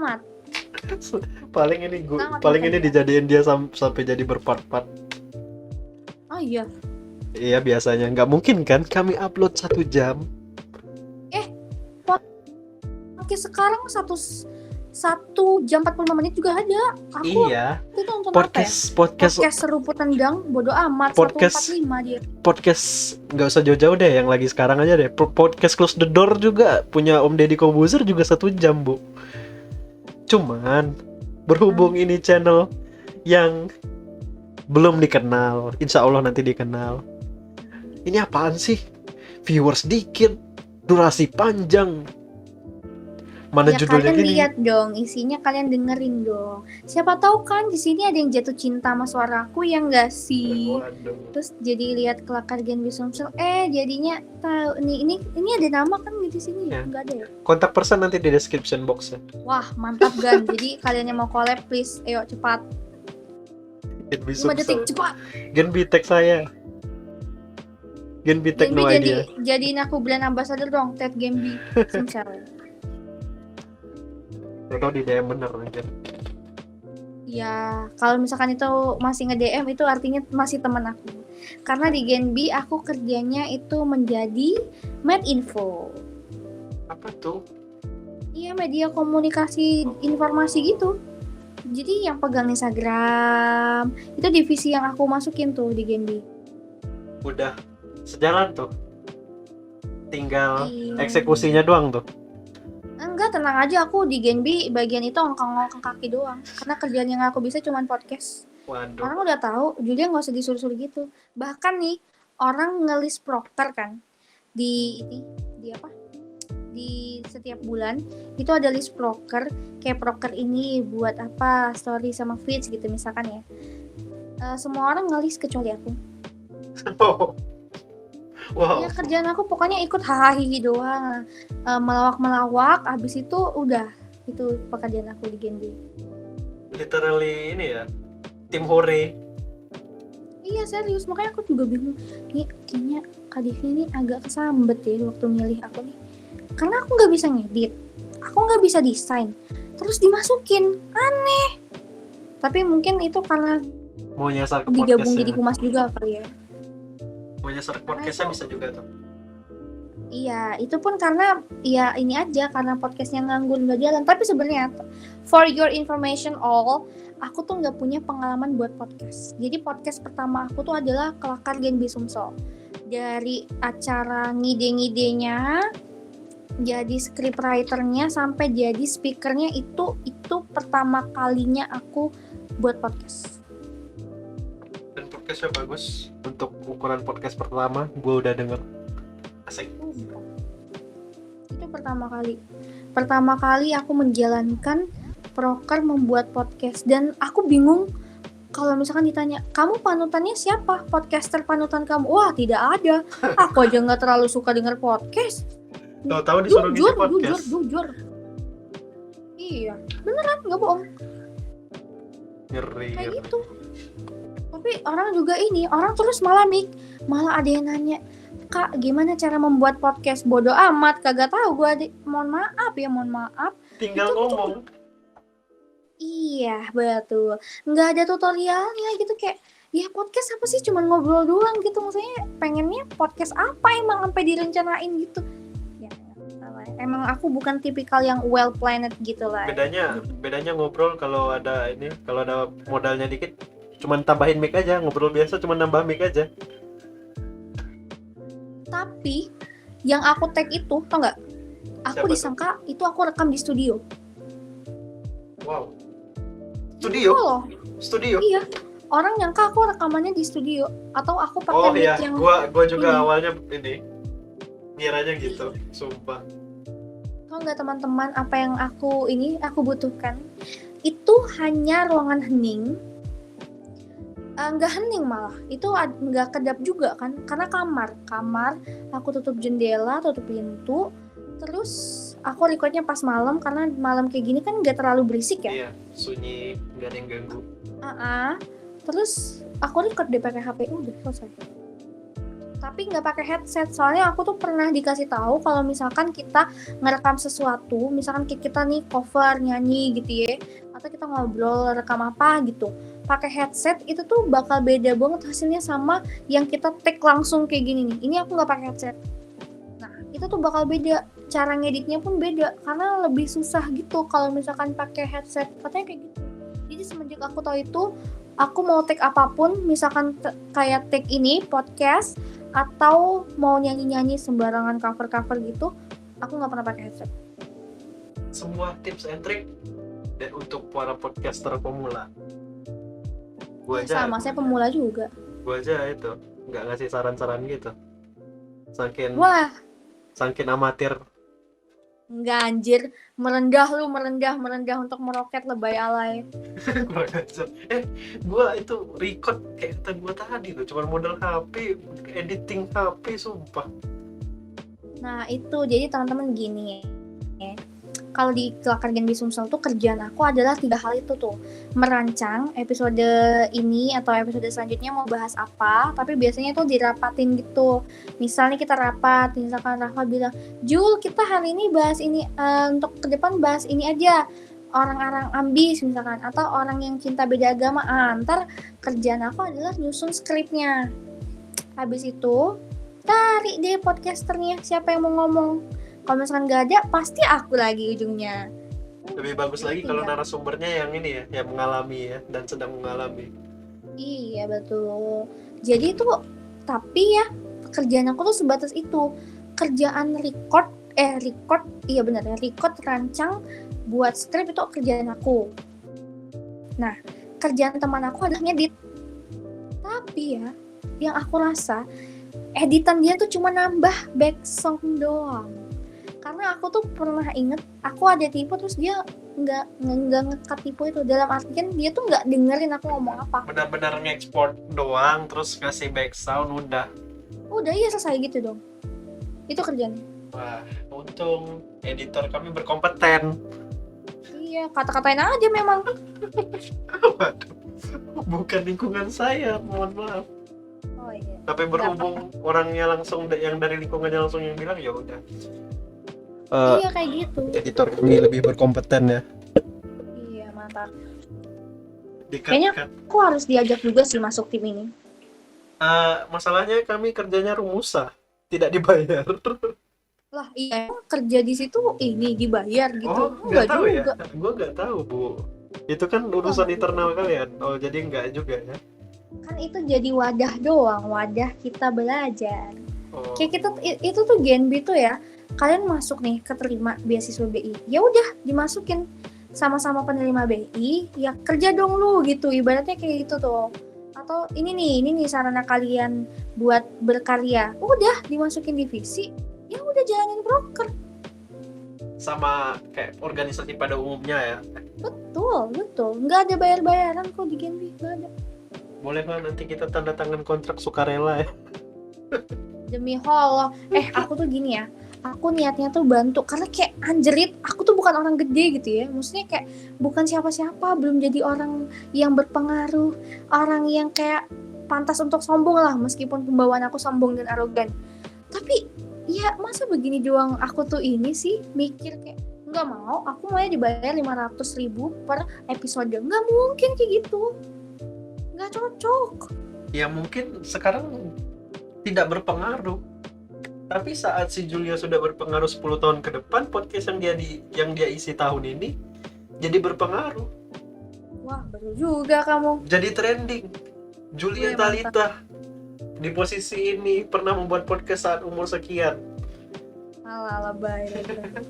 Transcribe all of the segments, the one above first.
amat. Paling ini Sangat paling ini bekerja. dijadiin dia sampai jadi berpart-part. Oh iya. Iya biasanya nggak mungkin kan kami upload 1 jam. Oke, sekarang 1 jam 45 menit juga ada. Aku Iya. itu nonton apa ya? Podcast Podcast Serupu Tendang, bodo amat. Podcast. 145 dia. Podcast nggak usah jauh-jauh deh, yang lagi sekarang aja deh. Podcast Close the Door juga punya Om Deddy Kobuzer juga 1 jam, Bu. Cuman berhubung ini channel yang belum dikenal, insya Allah nanti dikenal. Ini apaan sih? Viewers dikit, durasi panjang. Mana Ya judulnya kalian gini? lihat dong, isinya kalian dengerin dong. Siapa tahu kan di sini ada yang jatuh cinta sama suaraku, yang enggak sih? Waduh. Terus jadi lihat kelakar Gen B Sumsel, jadinya tahu ini ada nama kan di sini Ya. ya? Enggak ada ya? Kontak person nanti di description box ya. Wah, mantap Gan. Jadi kalian yang mau collab please, ayo cepat. Gen B 5 detik Sumsel. cepat. Gen B tag saya. Gen B tag Gen B no idea. jadiin aku brand ambassador dong, Ted Gen B Sumsel. Atau di DM bener aja. Ya, kalau misalkan itu masih nge-DM itu artinya masih teman aku. Karena di Gen B aku kerjanya itu menjadi Medinfo. Apa tuh? Iya, media komunikasi informasi gitu. Jadi yang pegang Instagram, itu divisi yang aku masukin tuh di Gen B. Udah sejalan tuh. Tinggal Iya. eksekusinya doang tuh. Enggak, tenang aja, aku di Gen B bagian itu ngongkang-ngongkang kaki doang. Karena kerjaan yang aku bisa cuma podcast. Waduh. Orang udah tahu, Julia nggak usah disuruh-suruh gitu. Bahkan nih, orang ngelis proker kan di apa? Di setiap bulan itu ada list proker, kayak proker ini buat apa, story sama feeds gitu misalkan ya. Semua orang ngelis kecuali aku. Wow. Ya kerjaan aku pokoknya ikut hahaha doang, melawak-melawak, abis itu udah, itu pekerjaan aku di Gen B. Literally ini ya, tim hore. Iya serius, makanya aku juga bingung. Nih kayaknya Kak Divi ini agak kesambet ya waktu milih aku nih. Karena aku nggak bisa ngedit, aku nggak bisa desain, terus dimasukin, aneh. Tapi mungkin itu karena Mau nyasar ke digabung podcastnya. jadi humas juga kali ya. Mau nyasar ke podcastnya bisa juga tuh. Iya, itu pun karena ya ini aja, karena podcastnya nganggur nggak jalan. Tapi sebenarnya for your information all, aku tuh nggak punya pengalaman buat podcast. Jadi podcast pertama aku tuh adalah Kelakar Gen B Sumsel. Dari acara ngide-ngidenya, jadi scriptwriternya sampai jadi speakernya, itu pertama kalinya aku buat podcast. Dan podcastnya bagus. Untuk ukuran podcast pertama, gue udah denger. Asik. Itu pertama kali aku menjalankan proker membuat podcast, dan aku bingung kalau misalkan ditanya, kamu panutannya siapa, podcaster panutan kamu? Wah, tidak ada, aku aja nggak terlalu suka denger podcast. Tahu-tahu disuruh ngisi podcast. Jujur iya, beneran nggak bohong Ngeri. kayak gitu. Tapi orang juga orang terus malah ada yang nanya, Kak, gimana cara membuat podcast? Bodo amat, kagak tahu gue. Mohon maaf. Tinggal ngomong. Iya, betul. Nggak ada tutorialnya gitu, kayak ya podcast apa sih, cuman ngobrol doang gitu. Maksudnya pengennya podcast apa emang sampai direncanain gitu. Ya, emang aku bukan tipikal yang well planned gitu lah. Bedanya ngobrol kalau ada modalnya dikit, cuman tambahin mic aja, ngobrol biasa cuman nambah mic aja. Tapi yang aku tag itu, tau nggak? Aku Siapa disangka itu aku rekam di studio. Wow. Gitu loh. Studio. Iya. Orang nyangka aku rekamannya di studio, atau aku pakai Oh mic iya, yang gua juga ini. awalnya ngiranya gitu, sumpah. Tau nggak teman-teman, apa yang aku butuhkan itu hanya ruangan hening. Nggak hening malah, itu nggak kedap juga kan, karena kamar aku tutup jendela, tutup pintu, terus aku recordnya pas malam, karena malam kayak gini kan nggak terlalu berisik ya. Iya, sunyi, nggak ada yang ganggu. Terus aku record di pakai HP, udah selesai. tapi nggak pakai headset. Soalnya aku tuh pernah dikasih tahu kalau misalkan kita ngerekam sesuatu, misalkan kita nih cover nyanyi gitu ya, atau kita ngobrol rekam apa gitu, pakai headset itu tuh bakal beda banget hasilnya sama yang kita take langsung kayak gini nih. Ini aku nggak pakai headset. Nah itu tuh bakal beda, cara ngeditnya pun beda karena lebih susah gitu kalau misalkan pakai headset, katanya kayak gitu. Jadi semenjak aku tahu itu, aku mau take apapun, misalkan kayak take ini podcast atau mau nyanyi-nyanyi sembarangan cover-cover gitu, aku nggak pernah pakai headset. Semua tips and trick dan untuk para podcaster pemula. Gua aja, Sama, saya pemula juga. gua aja itu nggak ngasih saran-saran gitu. Saking Wah, amatir. nggak anjir, merendah untuk meroket, lebay alay. Kurang ajar. Gua itu record kayak kata gua tadi tuh, cuma modal HP, editing HP, sumpah. Nah itu, jadi teman-teman gini ya. Kalau di Kelakar Gen Sumsel tuh kerjaan aku adalah 3 hal itu tuh. Merancang episode ini atau episode selanjutnya mau bahas apa, tapi biasanya tuh dirapatin gitu. Misalnya kita rapat, misalkan Rafa bilang, Jul kita hari ini bahas ini, untuk ke depan bahas ini aja. Orang-orang ambis misalkan, atau orang yang cinta beda agama. Ntar kerjaan aku adalah nyusun skripnya. Habis itu, tarik deh podcasternya, siapa yang mau ngomong. Kalau misalkan gak ada, pasti aku lagi ujungnya. Lebih bagus lagi kalau narasumbernya yang ini ya, yang mengalami ya, dan sedang mengalami. Iya betul. Jadi tuh, tapi ya kerjaan aku tuh sebatas itu. Kerjaan record, iya benar ya, record, rancang, buat skrip itu kerjaan aku. Nah, kerjaan teman aku adalah ngedit. Tapi ya, yang aku rasa editan dia tuh cuma nambah back song doang. Karena aku tuh pernah inget, aku ada tipe terus dia nggak ngekat tipe itu. Dalam artian dia tuh nggak dengerin aku ngomong apa. Benar-benar ngekspor doang, terus kasih back sound, udah Iya selesai gitu dong. Itu kerjanya. Wah, untung editor kami berkompeten. Iya, kata-katain aja memang. Waduh, bukan lingkungan saya, mohon maaf. Oh iya. Tapi berhubung orangnya langsung yang dari lingkungannya langsung yang bilang, ya udah. Iya kayak gitu. Editor kami lebih berkompeten ya. Iya mantap. Kayaknya aku harus diajak juga sih masuk tim ini. Masalahnya kami kerjanya rumusa, tidak dibayar. Lah iya, kerja di situ ini dibayar gitu. Oh, nggak tahu ya? Gue nggak tahu bu. Itu kan urusan internal kalian. Oh jadi nggak juga ya? Kan itu jadi wadah doang, wadah kita belajar. Oh. Kayak kita itu tuh Genbi tuh ya. Kalian masuk nih keterima beasiswa BI, ya udah dimasukin sama-sama penerima BI, ya kerja dong lu gitu, ibaratnya kayak gitu tuh. Atau ini nih sarana kalian buat berkarya, udah dimasukin divisi, ya udah jalanin broker. Sama kayak organisasi pada umumnya ya. Betul, nggak ada bayar-bayaran kok di Genbi, nggak ada. Boleh kan nanti kita tanda tangan kontrak sukarela ya. Demi Allah, aku tuh gini ya. Aku niatnya tuh bantu karena kayak anjrit, aku tuh bukan orang gede gitu ya. Maksudnya kayak bukan siapa-siapa, belum jadi orang yang berpengaruh, orang yang kayak pantas untuk sombong lah, meskipun pembawaan aku sombong dan arogan. Tapi ya masa begini doang aku tuh ini sih mikir kayak nggak mau, aku maunya dibayar 500.000 per episode. Nggak mungkin kayak gitu, nggak cocok. Ya mungkin sekarang tidak berpengaruh. Tapi saat si Julia sudah berpengaruh 10 tahun ke depan, podcast yang dia isi tahun ini jadi berpengaruh. Wah, baru juga kamu. Jadi trending. Julia Talita di posisi ini pernah membuat podcast saat umur sekian. Ala baik.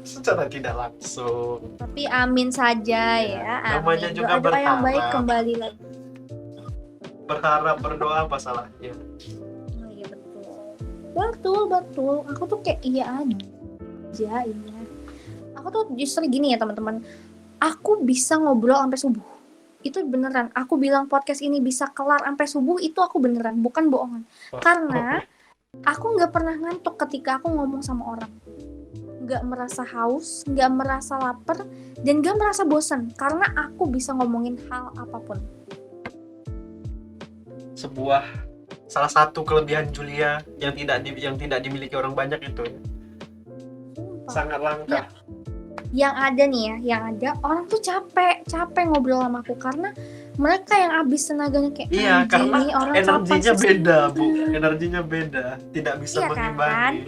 Secara tidak langsung. Tapi amin saja ya. Amin. Namanya juga doa yang baik berharap. kembali lagi. Berharap, berdoa apa salahnya? Betul. Aku tuh kayak iya aja. Aku tuh justru gini ya teman-teman. Aku bisa ngobrol sampai subuh. Itu beneran. Aku bilang podcast ini bisa kelar sampai subuh, itu aku beneran, bukan bohongan. Karena aku nggak pernah ngantuk ketika aku ngomong sama orang. Nggak merasa haus, nggak merasa lapar, dan nggak merasa bosan. Karena aku bisa ngomongin hal apapun. Sebuah salah satu kelebihan Julia yang tidak dimiliki orang banyak itu ya. Sumpah. Sangat langka. Yang ada nih ya, yang ada orang tuh capek ngobrol sama aku karena mereka yang habis tenaganya kayak Iya, "Anjing, karena nih orang energinya kapan sih beda, Bu. sebenarnya?" Energinya beda, tidak bisa Iya kan? mengimbangi.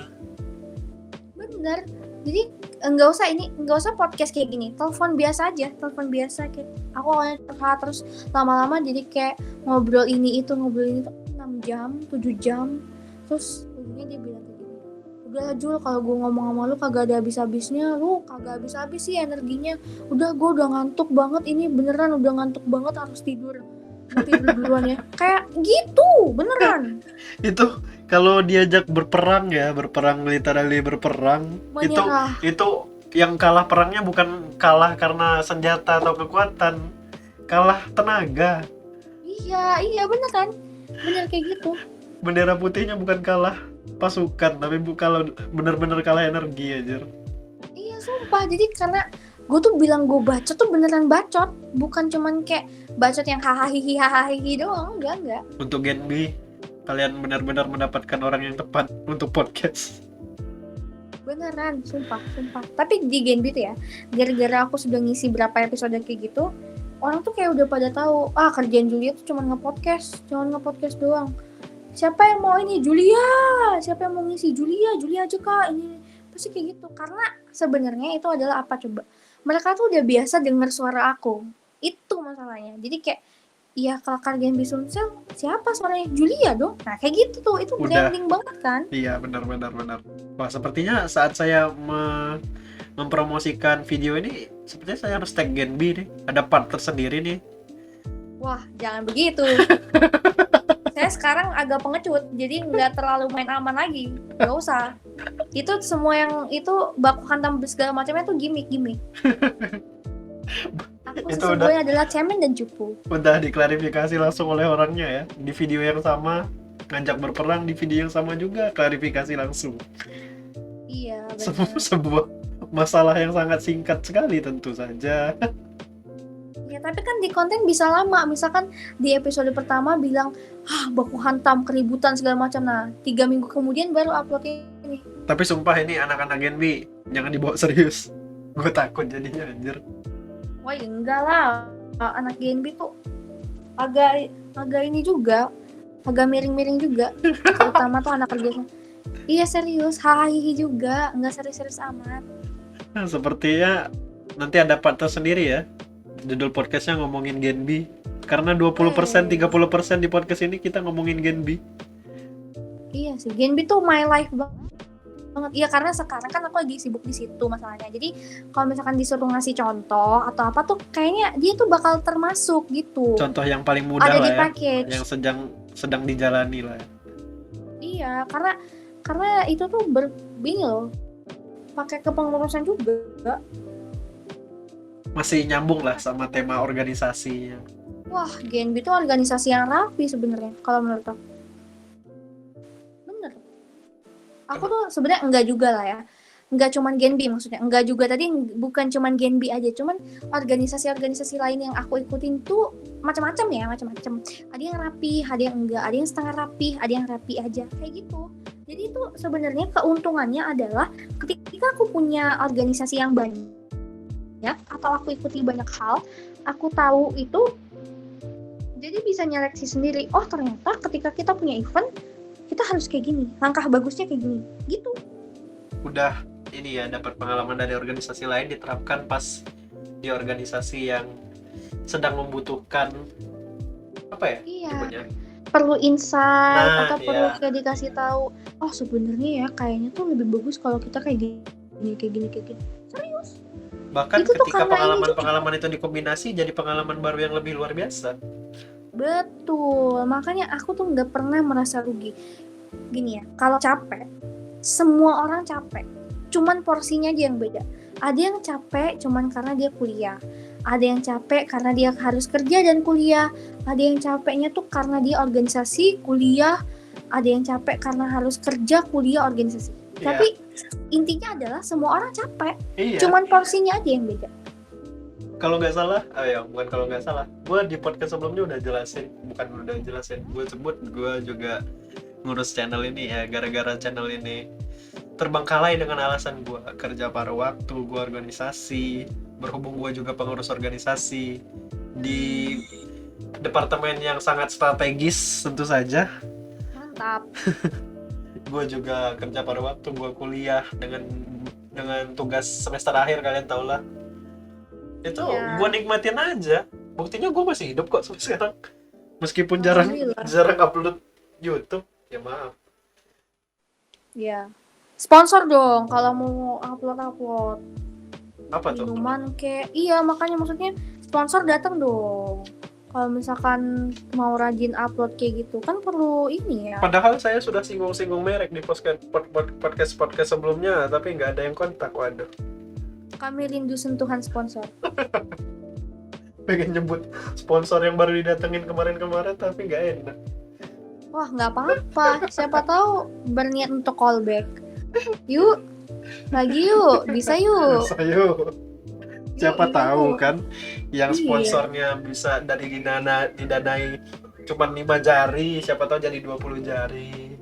Bener. Jadi nggak usah podcast kayak gini, telepon biasa aja, telepon biasa kayak aku awalnya curhat terus lama-lama jadi kayak ngobrol ini itu 6 jam 7 jam terus ujungnya dia bilang kayak gini, udah Jul, kalau gue ngomong sama lu kagak ada habis-habisnya, lu kagak habis-habis sih energinya, udah gue udah ngantuk banget, ini beneran udah ngantuk banget, harus tidur, mau tidur duluan ya, kayak gitu beneran. Itu kalau diajak berperang literally berperang, Menyerah. itu yang kalah perangnya bukan kalah karena senjata atau kekuatan, kalah tenaga. Iya beneran, bener kayak gitu. Bendera putihnya bukan kalah pasukan, tapi kalau bener-bener kalah energi aja. Iya sumpah, jadi karena gue tuh bilang gue bacot tuh beneran bacot, bukan cuman kayak bacot yang hahaha doang, enggak. Untuk Gen B, kalian benar-benar mendapatkan orang yang tepat untuk podcast. Beneran, sumpah. Tapi di Gen B tuh ya, gara-gara aku sudah ngisi berapa episode kayak gitu, orang tuh kayak udah pada tahu, kerjaan Julia tuh cuma nge-podcast doang. Siapa yang mau ini Julia? Siapa yang mau ngisi Julia aja kak ini. Pasti kayak gitu. Karena sebenarnya itu adalah apa coba? Mereka tuh udah biasa denger suara aku. Itu masalahnya. Jadi kayak, ya kalau kalian bisa Sumsel, siapa suaranya? Julia dong. Nah kayak gitu tuh, itu branding banget kan? Iya benar. Wah, sepertinya saat saya mempromosikan video ini, sepertinya saya harus tag Gen B nih. Ada part tersendiri nih. Wah, jangan begitu. Saya sekarang agak pengecut, jadi nggak terlalu main aman lagi. Nggak usah. Itu semua yang itu baku hantam segala macamnya tuh gimmick. Aku Itu sesungguhnya adalah cemen dan cupu. Udah diklarifikasi langsung oleh orangnya ya. Di video yang sama ngajak berperang, di video yang sama juga klarifikasi langsung. Iya, benar. Sebuah masalah yang sangat singkat sekali tentu saja. Ya, tapi kan di konten bisa lama. Misalkan di episode pertama bilang, baku hantam, keributan segala macam. Nah, 3 minggu kemudian baru upload ini. Tapi sumpah ini anak-anak Gen B jangan dibawa serius. Gue takut jadinya anjir. Wah, ya enggak lah. Anak Gen B tuh agak ini juga, agak miring-miring juga. Terutama tuh anak kerjanya. Iya serius, hahihi juga, nggak serius-serius amat. Nah, sepertinya nanti ada part tersendiri ya. Judul podcastnya ngomongin Gen B. Karena 20%, 30% di podcast ini kita ngomongin Gen B. Iya sih, Gen B tuh my life banget. Iya, karena sekarang kan aku lagi sibuk di situ masalahnya. Jadi kalau misalkan disuruh ngasih contoh atau apa tuh kayaknya dia tuh bakal termasuk gitu. Contoh yang paling mudah ada lah di ya. package. Yang sedang dijalani lah ya. Iya, karena itu tuh ini loh. Pakai kepengurusan juga. Masih nyambung lah sama tema organisasinya. Wah, Gen B itu organisasi yang rapi sebenarnya kalau menurut aku. Bener. Aku tuh sebenarnya enggak juga lah ya. Enggak cuman Gen B maksudnya. Enggak juga tadi, bukan cuman Gen B aja, cuman organisasi-organisasi lain yang aku ikutin tuh macam-macam ya, macam-macam. Ada yang rapi, ada yang enggak, ada yang setengah rapi, ada yang rapi aja. Kayak gitu. Jadi itu sebenarnya keuntungannya adalah ketika aku punya organisasi yang banyak atau aku ikuti banyak hal, aku tahu itu, jadi bisa nyeleksi sendiri. Oh ternyata ketika kita punya event kita harus kayak gini, langkah bagusnya kayak gini, gitu. Udah ini ya, dapat pengalaman dari organisasi lain diterapkan pas di organisasi yang sedang membutuhkan apa ya? Iya. Sebutnya? Perlu insight Nah, atau perlu iya. kayak dikasih tahu. Oh sebenarnya ya kayaknya tuh lebih bagus kalau kita kayak gini. Serius. Bahkan Itu tuh ketika karena pengalaman itu dikombinasi jadi pengalaman baru yang lebih luar biasa. Betul, makanya aku tuh nggak pernah merasa rugi. Gini ya, kalau capek, semua orang capek. Cuman porsinya aja yang beda. Ada yang capek cuman karena dia kuliah. Ada yang capek karena dia harus kerja dan kuliah. Ada yang capeknya tuh karena dia organisasi, kuliah. Ada yang capek karena harus kerja, kuliah, organisasi. Iya. Tapi intinya adalah semua orang capek. Iya. Cuman porsinya aja yang beda. kalau nggak salah, bukan kalau nggak salah, gue di podcast sebelumnya udah jelasin, gue sebut gue juga ngurus channel ini ya, gara-gara channel ini terbengkalai dengan alasan gue kerja paruh waktu, gue organisasi, berhubung gue juga pengurus organisasi di departemen yang sangat strategis tentu saja. Mantap. Gue juga kerja paruh waktu, gue kuliah dengan tugas semester akhir, kalian tau lah. Itu Iya. gue nikmatin aja, buktinya gue masih hidup kok sampai sekarang, meskipun jarang Alhamdulillah. upload YouTube, ya maaf. Iya. Sponsor dong kalau mau upload Apa tuh? minuman kayak. Iya, makanya maksudnya sponsor datang dong. Kalau misalkan mau rajin upload kayak gitu kan perlu ini ya. Padahal saya sudah singgung-singgung merek di podcast sebelumnya, tapi nggak ada yang kontak. Waduh, Kami rindu sentuhan sponsor. pengen nyebut sponsor yang baru didatengin kemarin-kemarin, tapi nggak enak. Wah, nggak apa-apa. Siapa tahu berniat untuk callback. Yuk, lagi yuk, bisa yuk. Ayo, siapa Yuk, tahu yuk. kan yang Iya. sponsornya bisa dari didanai cuma 5 jari, siapa tahu jadi 20 jari.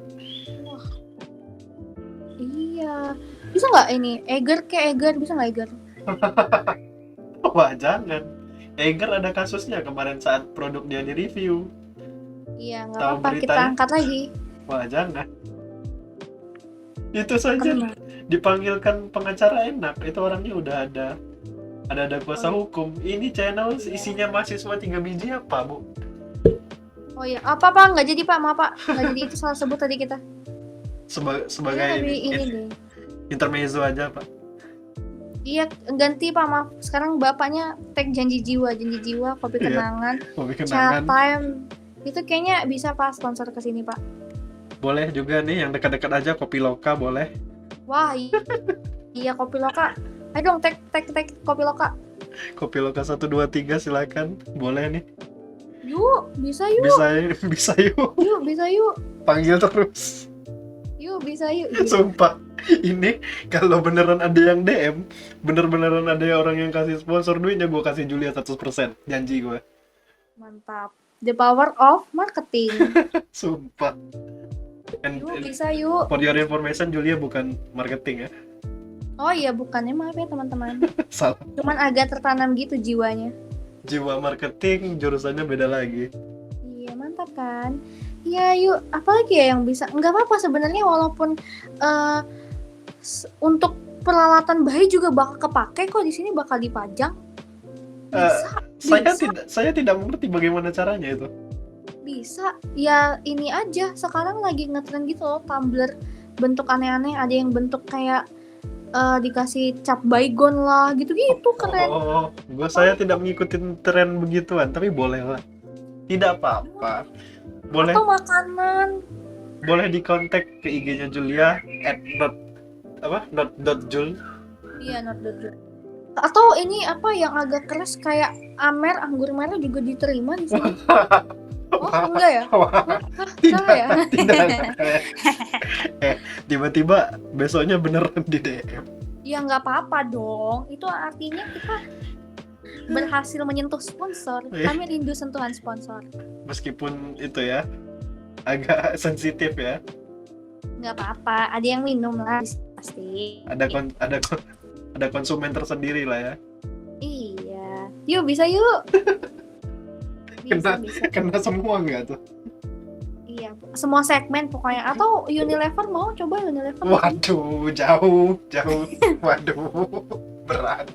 Iya. Bisa nggak ini? Eger, bisa nggak Eger? Wah, jangan. Eiger ada kasusnya kemarin saat produk dia di-review. Iya, nggak Tahu apa-apa. Kita beritanya? angkat lagi. Wah, jangan. Itu saja Kenapa? dipanggilkan pengacara enak, itu orangnya udah ada kuasa Oh, hukum. Ini channel iya. isinya mahasiswa 3 biji apa, Bu? Oh iya, apa nggak jadi Pak, maaf Pak, nggak jadi, itu salah sebut tadi kita. Sebagai Iya lebih ini deh. intermezzo aja, Pak. Iya ganti Pak, maaf. Sekarang bapaknya tag janji jiwa, kopi Iya. kenangan, Hobi child kenangan. time. Itu kayaknya bisa Pak sponsor ke sini Pak. Boleh juga nih yang dekat-dekat aja, Kopi Loka boleh. Wah iya kopi loka. Ayo dong tag kopi loka. Kopi Loka 123 silakan. Boleh nih. Yuk, bisa yuk. Bisa yuk. Yuk, bisa yuk. Panggil terus. Yuk, bisa yuk. Iya. Sumpah, ini kalau beneran ada yang DM, bener-beneran ada orang yang kasih sponsor, duitnya gue kasih Julia 100%, janji gue. Mantap. The power of marketing. Sumpah. And Yuk, bisa yuk. for your information, Julia bukan marketing ya. Oh iya, bukannya, maaf ya teman-teman. Salah. Cuman agak tertanam gitu jiwanya. Jiwa marketing, jurusannya beda lagi. Iya, mantap kan? Iya, yuk. Apalagi ya yang bisa? Nggak apa-apa sebenarnya, walaupun untuk peralatan bayi juga bakal kepake kok di sini, bakal dipajang. Saya tidak mengerti bagaimana caranya itu. Bisa. Ya ini aja. Sekarang lagi ngetren gitu loh, tumbler bentuk aneh-aneh. Ada yang bentuk kayak dikasih cap baygon lah, gitu-gitu, keren. Saya tidak mengikuti tren begituan, tapi boleh lah. Tidak apa-apa. Boleh. Atau makanan. Boleh dikontak ke IG-nya Julia @not.jul. Iya, not the drug. Atau ini apa yang agak keras kayak Amer, anggur merah juga diterima di sini. Oh, enggak ya? Hah, salah ya? Tidak. Tiba-tiba besoknya beneran di DM. Ya nggak apa-apa dong. Itu artinya kita berhasil menyentuh sponsor. Kami rindu sentuhan sponsor. Meskipun itu ya agak sensitif ya. Nggak apa-apa. Ada yang minum lah pasti. Ada konsumen tersendiri lah ya. Iya. Yuk, bisa yuk. Bisa. Kena semua nggak tuh? Iya. Semua segmen pokoknya. Atau Unilever mau coba Unilever. Waduh, jauh. Waduh, berat.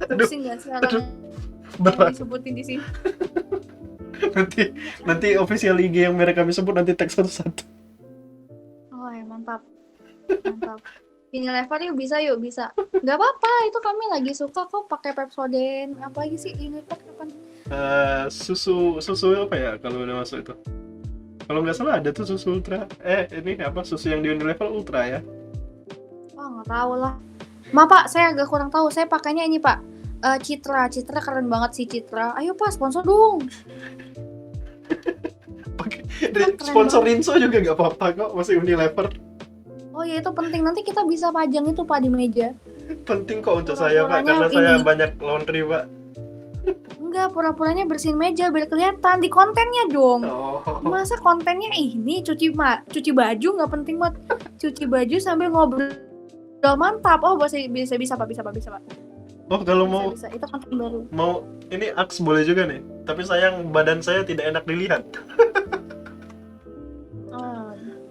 Pusing nggak sih orang Berat. disebutin di sini? Nanti official IG yang mereka kami sebut nanti tag satu-satu. Oh ya, mantap. Unilever yuk, bisa. Nggak apa-apa, itu kami lagi suka kok pakai Pepsodent. Apa lagi sih Unilever kapan? Susu apa ya kalau udah masuk itu? Kalau nggak salah ada tuh susu ultra. Ini apa, susu yang di Unilever ultra ya? Wah, nggak tahu lah. Ma Pak, saya agak kurang tahu. Saya pakainya ini Pak. Citra keren banget sih Citra. Ayo Pak, sponsor dong. Sponsor Rinso juga nggak apa-apa kok, masih Unilever. Oh ya, itu penting. Nanti kita bisa pajang itu Pak di meja. Penting kok untuk saya, Pak, Pura-puranya karena saya ini. banyak laundry, Pak. Enggak, pura-puranya bersihin meja biar kelihatan di kontennya dong. Oh, Masa kontennya ini cuci baju nggak penting banget. Cuci baju sambil ngobrol mantap. Oh, bisa Pak. oh kalau mau Bisa. Itu konten baru. ini aks boleh juga nih. Tapi sayang badan saya tidak enak dilihat.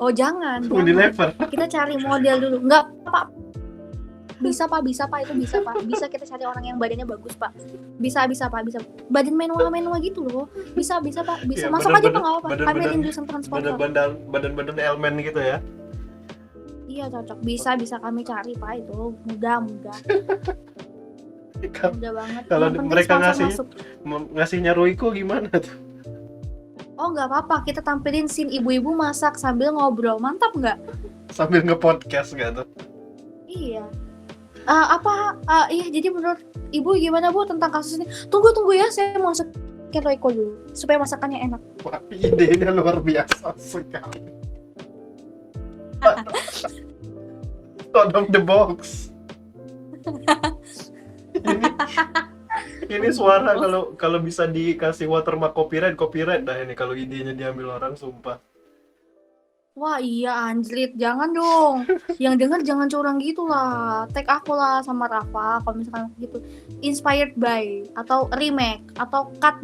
Oh, jangan. Unilever. Kita cari model dulu. Enggak, Pak. Bisa Pak, itu bisa Pak. Bisa kita cari orang yang badannya bagus Pak. Bisa Pak, bisa. Badan manual gitu loh. Bisa Pak, bisa. Ya, Masuk aja Pak, nggak apa-apa. Kami badan-badan- rindu transporter. badan elemen gitu ya. Iya cocok, bisa kami cari Pak, itu mudah. Mudah banget. Kalau Yang penting mereka sponsor masuk. ngasihnya Royco gimana tuh? Oh nggak apa-apa, kita tampilin scene ibu-ibu masak sambil ngobrol, mantap nggak? Sambil nge-podcast nggak tuh? Iya. Iya, jadi menurut ibu gimana Bu tentang kasus ini? Tunggu ya, saya mau masukin Royco dulu supaya masakannya enak. Wah, idenya luar biasa sekali. Out of the box. ini suara kalau bisa dikasih watermark copyright dah ini kalau idenya diambil orang, sumpah. Wah iya anjrit, jangan dong. Yang denger jangan curang gitu lah. Tag aku lah sama Rafa kalau misalkan gitu. Inspired by atau remake atau cut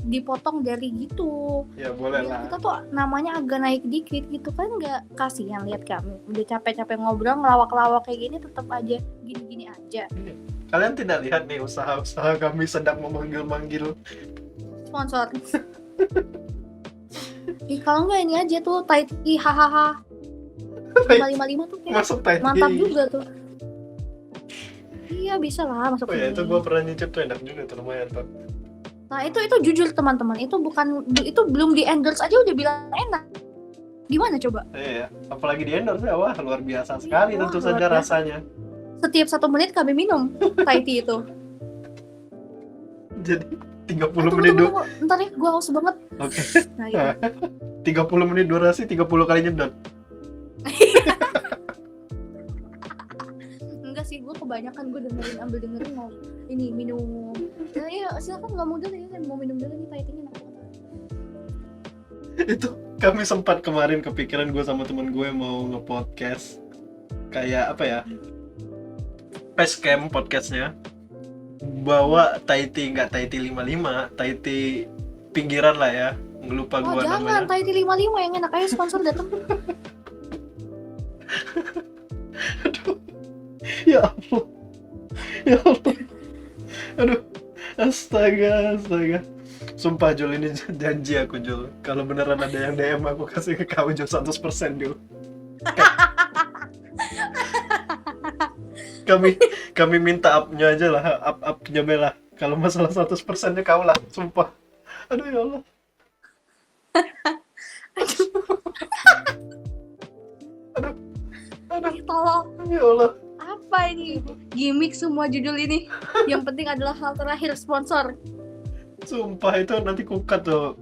dipotong dari gitu. Ya boleh Biar lah. kita tuh namanya agak naik dikit gitu kan, nggak kasihan lihat kami udah capek-capek ngobrol ngelawak-lawak kayak gini tetap aja gini-gini aja. Kalian tidak lihat nih usaha-usaha kami sedang memanggil-manggil Sponsor. Kalau nggak ini aja tuh Taiti hahaha 555 tuh kayak masuk tadi. mantap juga tuh. Iya bisa lah masuk Oh ya, ini. itu gua pernah nyicip tuh, enak juga tuh, lumayan tuh. Nah itu jujur teman-teman, itu belum di endorse aja udah bilang enak. Gimana coba? Iya, apalagi di endorse ya, wah luar biasa sekali Wah, tentu luar saja biasa. rasanya. Setiap 1 menit kami minum Taiti itu. Jadi 30 Tunggu, menit tunggu. Ntar ya, gue haus banget. Oke. Nah gitu. 30 menit durasi, 30 kali nyedot. Enggak sih, gue kebanyakan gue dengerin mau ini minum. Nah, ya silakan nggak mau dulu ya, mau minum dulu nih Taitinya enak banget. Itu kami sempat kemarin kepikiran, gue sama temen gue mau nge-podcast kayak apa ya, Facecam podcastnya, bawa Taiti, nggak Taiti 55, Taiti pinggiran lah ya, lupa Oh gue jangan, namanya. Taiti 55 yang enak, ayo sponsor datang. Ya Allah, ya Allah, aduh, astaga. Sumpah Jul, ini janji aku Jul, kalau beneran ada yang DM aku kasih ke kamu Jul 100% Jul. Kami minta up-nya aja lah, up-nya Bella. Kalau masalah 100%-nya kau lah, sumpah. Aduh ya Allah. Aduh, Tolong, ya Allah. apa ini? Gimik semua judul ini. Yang penting adalah hal terakhir, sponsor. Sumpah itu nanti kukat tuh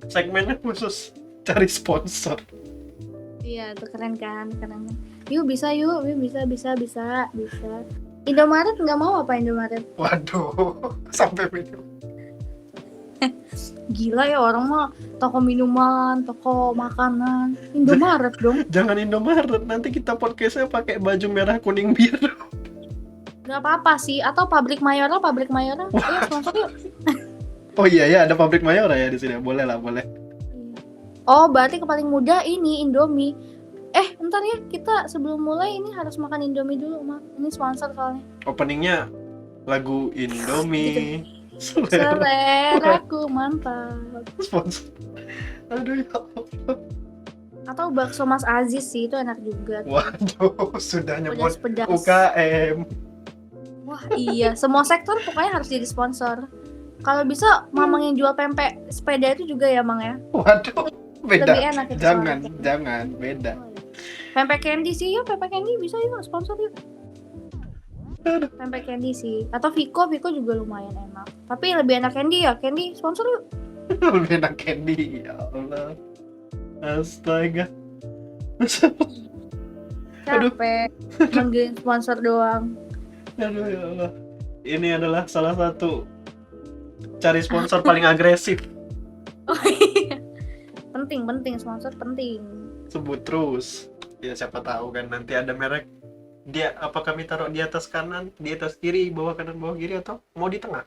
segmennya khusus cari sponsor. Iya, itu keren kan. Yuk bisa. Indomaret nggak mau apa Indomaret? Waduh, sampai minum. Gila ya orang mah toko minuman, toko makanan, Indomaret dong. Jangan Indomaret, nanti kita podcastnya pakai baju merah kuning biru. Gak apa-apa sih. Atau Pabrik Mayora. Ayo sponsor yuk. Oh iya ya, ada pabrik Mayora ya di sini. Boleh lah, boleh. Oh berarti paling mudah ini Indomie. Ntar ya, kita sebelum mulai ini harus makan Indomie dulu, Mak. Ini sponsor soalnya. Openingnya lagu Indomie. Selera Seleraku mantap. sponsor. Aduh ya Allah. Atau bakso Mas Aziz sih, itu enak juga. Waduh, sudah nyebut Pedas-pedas. UKM. Wah iya, semua sektor pokoknya harus jadi sponsor. Kalau bisa Mamang yang jual pempek sepeda itu juga ya, Mang ya. Waduh, beda. Lebih enak itu Jangan, beda. Oh, iya. Pempek candy sih ya, pempek candy bisa yuk sponsor yuk. Pempek candy sih. Atau Viko juga lumayan enak. Tapi lebih enak candy ya, candy sponsor yuk. Lebih enak candy, ya Allah. Astaga. Aduh. Capek manggilin sponsor doang. Aduh ya Allah. Ini adalah salah satu cari sponsor paling agresif. Oh iya. Penting sponsor penting. Sebut terus. Ya siapa tahu kan nanti ada merek. Dia apa kami taruh di atas kanan, di atas kiri, bawah kanan, bawah kiri atau mau di tengah?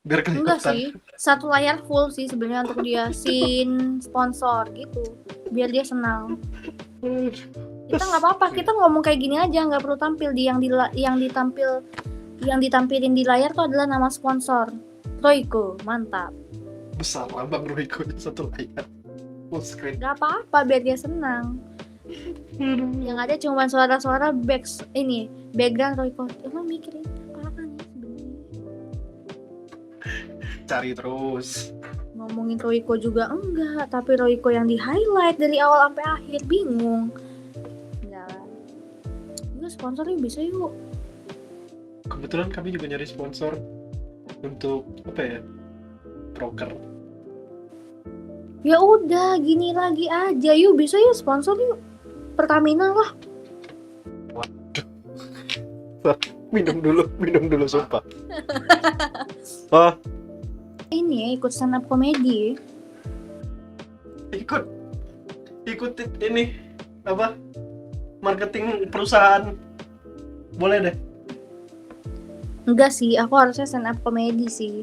Biar Enggak kelihatan. sih, satu layar full sih sebenarnya untuk dia scene sponsor gitu, biar dia senang. Kita nggak apa-apa, kita ngomong kayak gini aja, nggak perlu tampil di yang ditampilin di layar tuh adalah nama sponsor. Royco, mantap. Besar lambang Royco di satu layar. Full screen. Gak apa-apa biar dia senang. Yang ada cuma suara-suara background Royco. Emang mikirin apa nih sebenarnya? Cari terus. Ngomongin Royco juga enggak, tapi Royco yang di highlight dari awal sampai akhir bingung. Enggak lah. Yuk sponsor yuk, bisa yuk. Kebetulan kami juga nyari sponsor untuk apa ya? Broker. Ya udah, gini lagi aja yuk, bisa yuk sponsor yuk. Pertamina lah. Minum dulu sumpah. Oh, Ini ya, ikut stand up comedy. ikut ini apa? Marketing perusahaan. Boleh deh. Enggak sih, aku harusnya stand up comedy sih.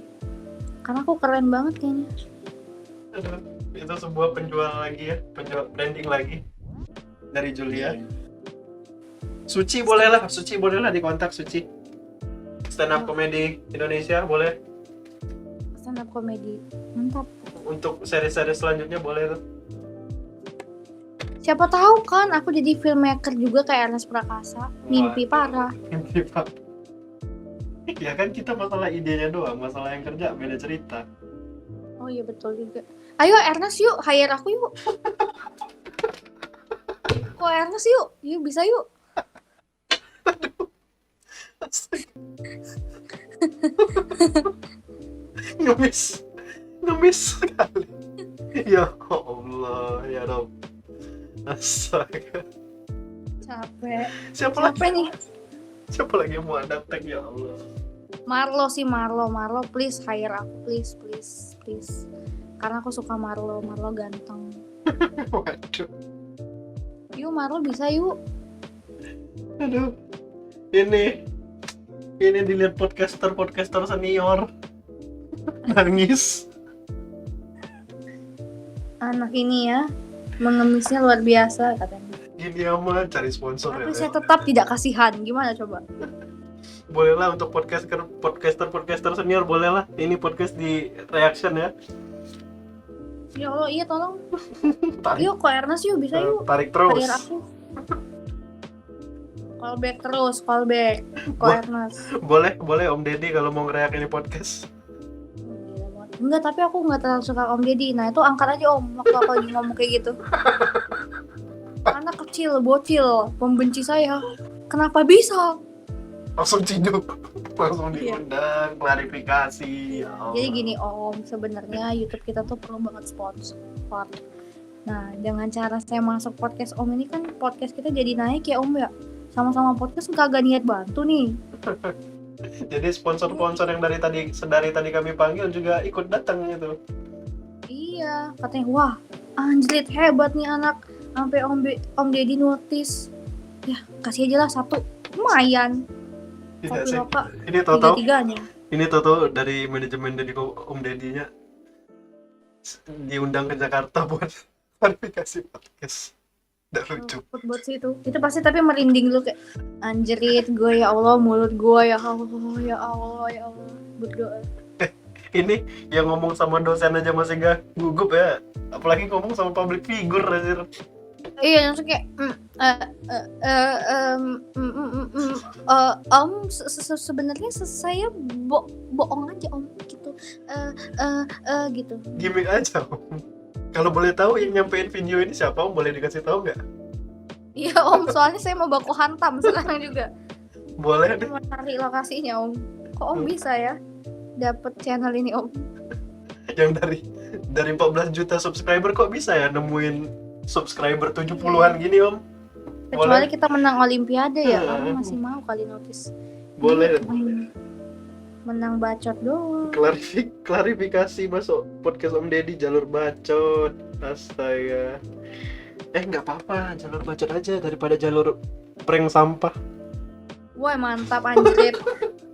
Karena aku keren banget kayaknya. Aduh, itu sebuah penjual lagi ya, penjual branding lagi dari Julia. Suci boleh lah dikontak Suci. Stand up comedy Indonesia boleh. Stand up comedy. Mantap. Untuk seri-seri selanjutnya boleh tuh. Siapa tahu kan aku jadi filmmaker juga kayak Ernest Prakasa. Mimpi parah. Mimpi Pak. Ya kan kita masalah idenya doang, masalah yang kerja beda cerita. Oh iya betul juga. Ayo Ernest yuk, hire aku yuk. Kok Ernest yuk? Yuk bisa yuk. Ngemis sekali. Ya Allah, ya Rob. Astaga. Capek. Siapa lagi nih? yang mau ada tag ya Allah. Marlo please hire aku please. Karena aku suka Marlo ganteng. Waduh. Yuk Marlo bisa yuk. Aduh. Ini dilihat podcaster senior. Nangis. Anak ini ya mengemisnya luar biasa katanya. Gini amat cari sponsor Tapi ya. saya tetap tidak kasihan. Gimana coba? Bolehlah untuk podcaster senior bolehlah. Ini podcast di reaction ya. Ya Allah iya tolong. Tarik, Yuk kok Ernest yuk bisa yuk. tarik terus. Hire aku. Callback terus, callback. Kok Ernest. Boleh Om Deddy kalau mau ngereak ini podcast. Enggak, tapi aku nggak terlalu suka Om Deddy. Nah itu angkat aja Om waktu aku lagi ngomong kayak gitu. Anak kecil, bocil, pembenci saya. Kenapa bisa? Langsung ciduk, langsung Iya. diundang, klarifikasi. Ya Allah. Jadi gini Om, sebenarnya YouTube kita tuh perlu banget sponsor. Nah dengan cara saya masuk podcast Om ini kan podcast kita jadi naik ya Om ya. Sama-sama podcast kagak niat bantu nih. Jadi sponsor-sponsor yang dari tadi kami panggil juga ikut datang gitu. Iya, katanya wah anjrit hebat nih anak. Sampai Om Deddy notice. Ya kasih aja lah satu, lumayan. Tidak Kopi sih. Loka Ini tahu-tahu tiga-tiganya. dari manajemen dari Om Deddy-nya diundang ke Jakarta buat klarifikasi podcast. Udah lucu. Buat situ. Itu pasti tapi merinding dulu kayak anjrit gue ya Allah, mulut gue ya Allah. Berdoa. Ini yang ngomong sama dosen aja masih gak gugup ya. Apalagi ngomong sama public figure aja. Iya, langsung kayak Om sebenarnya saya bohong aja Om gitu. Gitu. Gimik aja Om. Kalau boleh tahu yang nyampein video ini siapa Om? Boleh dikasih tahu nggak? Iya Om, soalnya saya mau baku hantam sekarang juga. Boleh deh. Mau cari lokasinya Om. Kok Om bisa ya dapet channel ini Om? Yang dari 14 juta subscriber kok bisa ya nemuin subscriber 70-an gini Om? Kecuali Boleh. kita menang Olimpiade ya, kamu masih mau kali notice. Boleh. Menang bacot doang. Klarifikasi masuk podcast Om Deddy jalur bacot. Astaga. Nggak apa-apa, jalur bacot aja daripada jalur prank sampah. Wah mantap anjir.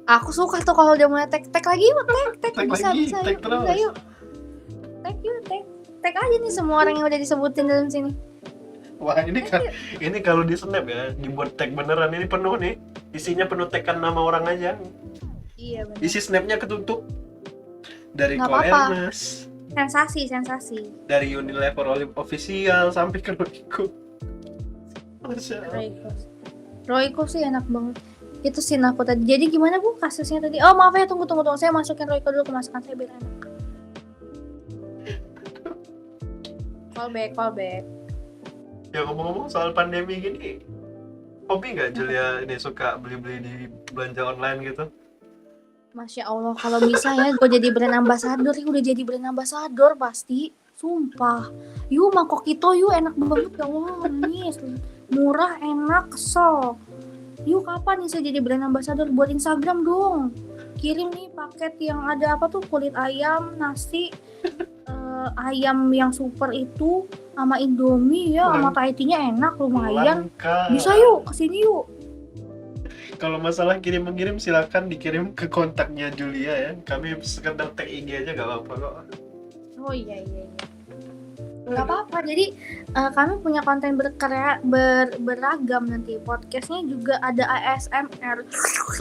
Aku suka tuh kalau dia mulai tag lagi yuk, tag Tag bisa lagi, bisa tag yuk, terus. bisa yuk. Tag aja nih semua orang yang udah disebutin dalam sini. Wah, ini kalau di snap ya, dibuat tag beneran ini penuh nih. Isinya penuh tagkan nama orang aja. Iya benar. Isi snapnya ketutup. Dari Nggak Ko apa-apa. Ernest, Sensasi. dari Unilever Official sampai ke Royco. Masya Allah. Royco sih enak banget. Itu scene aku tadi. Jadi gimana Bu kasusnya tadi? Oh maaf ya, tunggu. Saya masukin Royco dulu ke masakan saya biar enak. Callback. Ya ngomong-ngomong soal pandemi gini, hobi nggak Julia ini suka beli-beli di belanja online gitu? Masya Allah, kalau bisa ya gue jadi brand ambassador. Udah jadi brand ambassador pasti. Sumpah. Yuk mangkok itu yuk enak banget ya Allah. Nih murah, enak, kesel. Yuk kapan nih saya jadi brand ambassador buat Instagram dong. Kirim nih paket yang ada apa tuh, kulit ayam, nasi, ayam yang super itu sama Indomie ya, sama Thai tea-nya enak lumayan. Langka. Bisa yuk kesini yuk. Kalau masalah kirim-mengirim silakan dikirim ke kontaknya Julia ya. Kami sekedar tag IG aja nggak apa-apa kok. Oh iya. Gak apa-apa, jadi kami punya konten beragam nanti. Podcastnya juga ada ASMR gitu.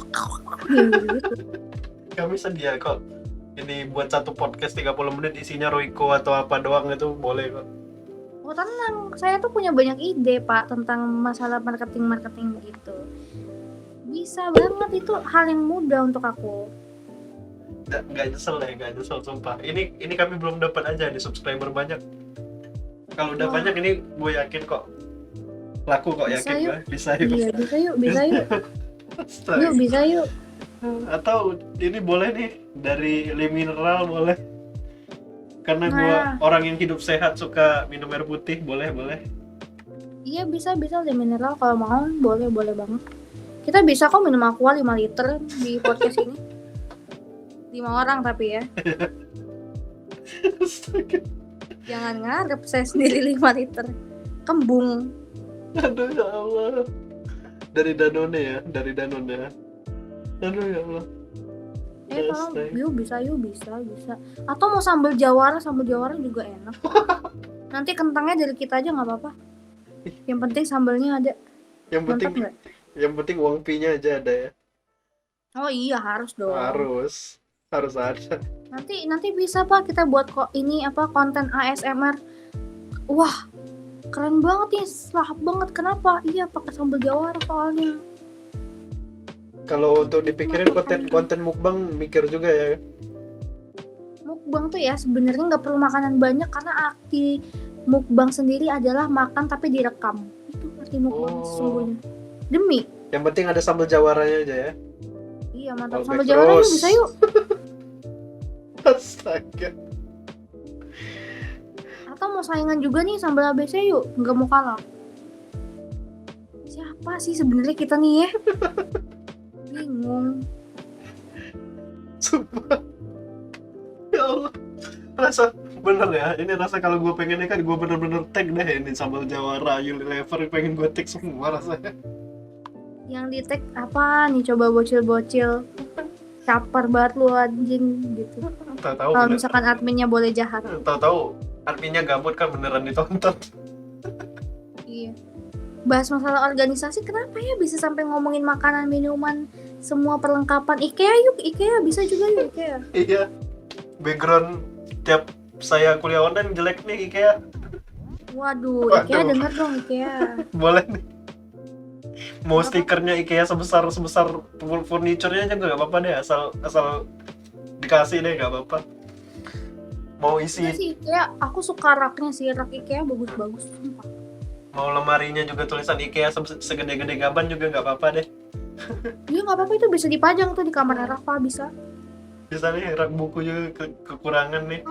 Kami sedia kok. Ini buat satu podcast 30 menit isinya Royco atau apa doang itu boleh kok. Oh tenang, saya tuh punya banyak ide Pak tentang masalah marketing gitu. Bisa banget, itu hal yang mudah untuk aku. Nggak nyesel sumpah. Ini kami belum dapat aja nih subscriber banyak. Kalau udah banyak ini gue yakin kok laku kok, Bisa yakin yuk. gue. Bisa yuk. Iya bisa yuk. Astaga. Yuk bisa yuk. Atau ini boleh nih dari Le Mineral boleh. Karena gue orang yang hidup sehat suka minum air putih, boleh. Iya bisa Le Mineral kalau mau, boleh banget. Kita bisa kok minum aqua 5 liter di podcast ini. 5 orang tapi ya. Astaga. Jangan ngarep saya sendiri 5 liter. Kembung. Aduh ya Allah. Dari Danone ya. Aduh ya Allah. Kalau yuk bisa. Atau mau sambal jawara juga enak. Nanti kentangnya dari kita aja nggak apa-apa. Yang penting sambalnya ada. Yang penting uang fee-nya aja ada ya. Oh iya harus dong. Harus ada. Nanti bisa Pak kita buat konten ASMR. Wah keren banget nih, lahap banget. Kenapa? Iya pakai sambal jawara soalnya. Kalau untuk dipikirin konten mukbang mikir juga ya. Mukbang tuh ya sebenarnya nggak perlu makanan banyak, karena arti mukbang sendiri adalah makan tapi direkam. Itu arti mukbang sesungguhnya. Demi. Yang penting ada sambal jawaranya aja ya. Iya mantap, sambal jawara yuk bisa yuk. Astaga. Atau mau saingan juga nih sambal ABC yuk, nggak mau kalah. Siapa sih sebenarnya kita nih ya? Bingung. Sumpah. Ya Allah. Rasa bener ya, ini rasa kalau gue pengennya kan gue bener-bener tag deh ini sambal jawara, Unilever, pengen gue tag semua rasanya. Yang di tag apa nih, coba bocil-bocil. Caper banget lu anjing gitu. Tahu-tahu kalau misalkan adminnya boleh jahat. Tahu-tahu adminnya gabut kan beneran ditonton. Iya. Bahas masalah organisasi, kenapa ya bisa sampai ngomongin makanan, minuman, semua perlengkapan. IKEA yuk, IKEA bisa juga yuk IKEA. Iya. Background tiap saya kuliah online jelek nih IKEA. Waduh. IKEA denger dong IKEA. Boleh nih. Mau stikernya IKEA sebesar furniturnya aja nggak apa-apa deh, asal dikasih deh nggak apa-apa. Mau isi sih IKEA, aku suka raknya sih, rak IKEA bagus-bagus. Mau lemarinya juga tulisan IKEA segede-gede gaban juga nggak apa-apa deh. Iya nggak apa-apa, itu bisa dipajang tuh di kamar Rafa, bisa. Bisa nih, rak buku juga kekurangan nih.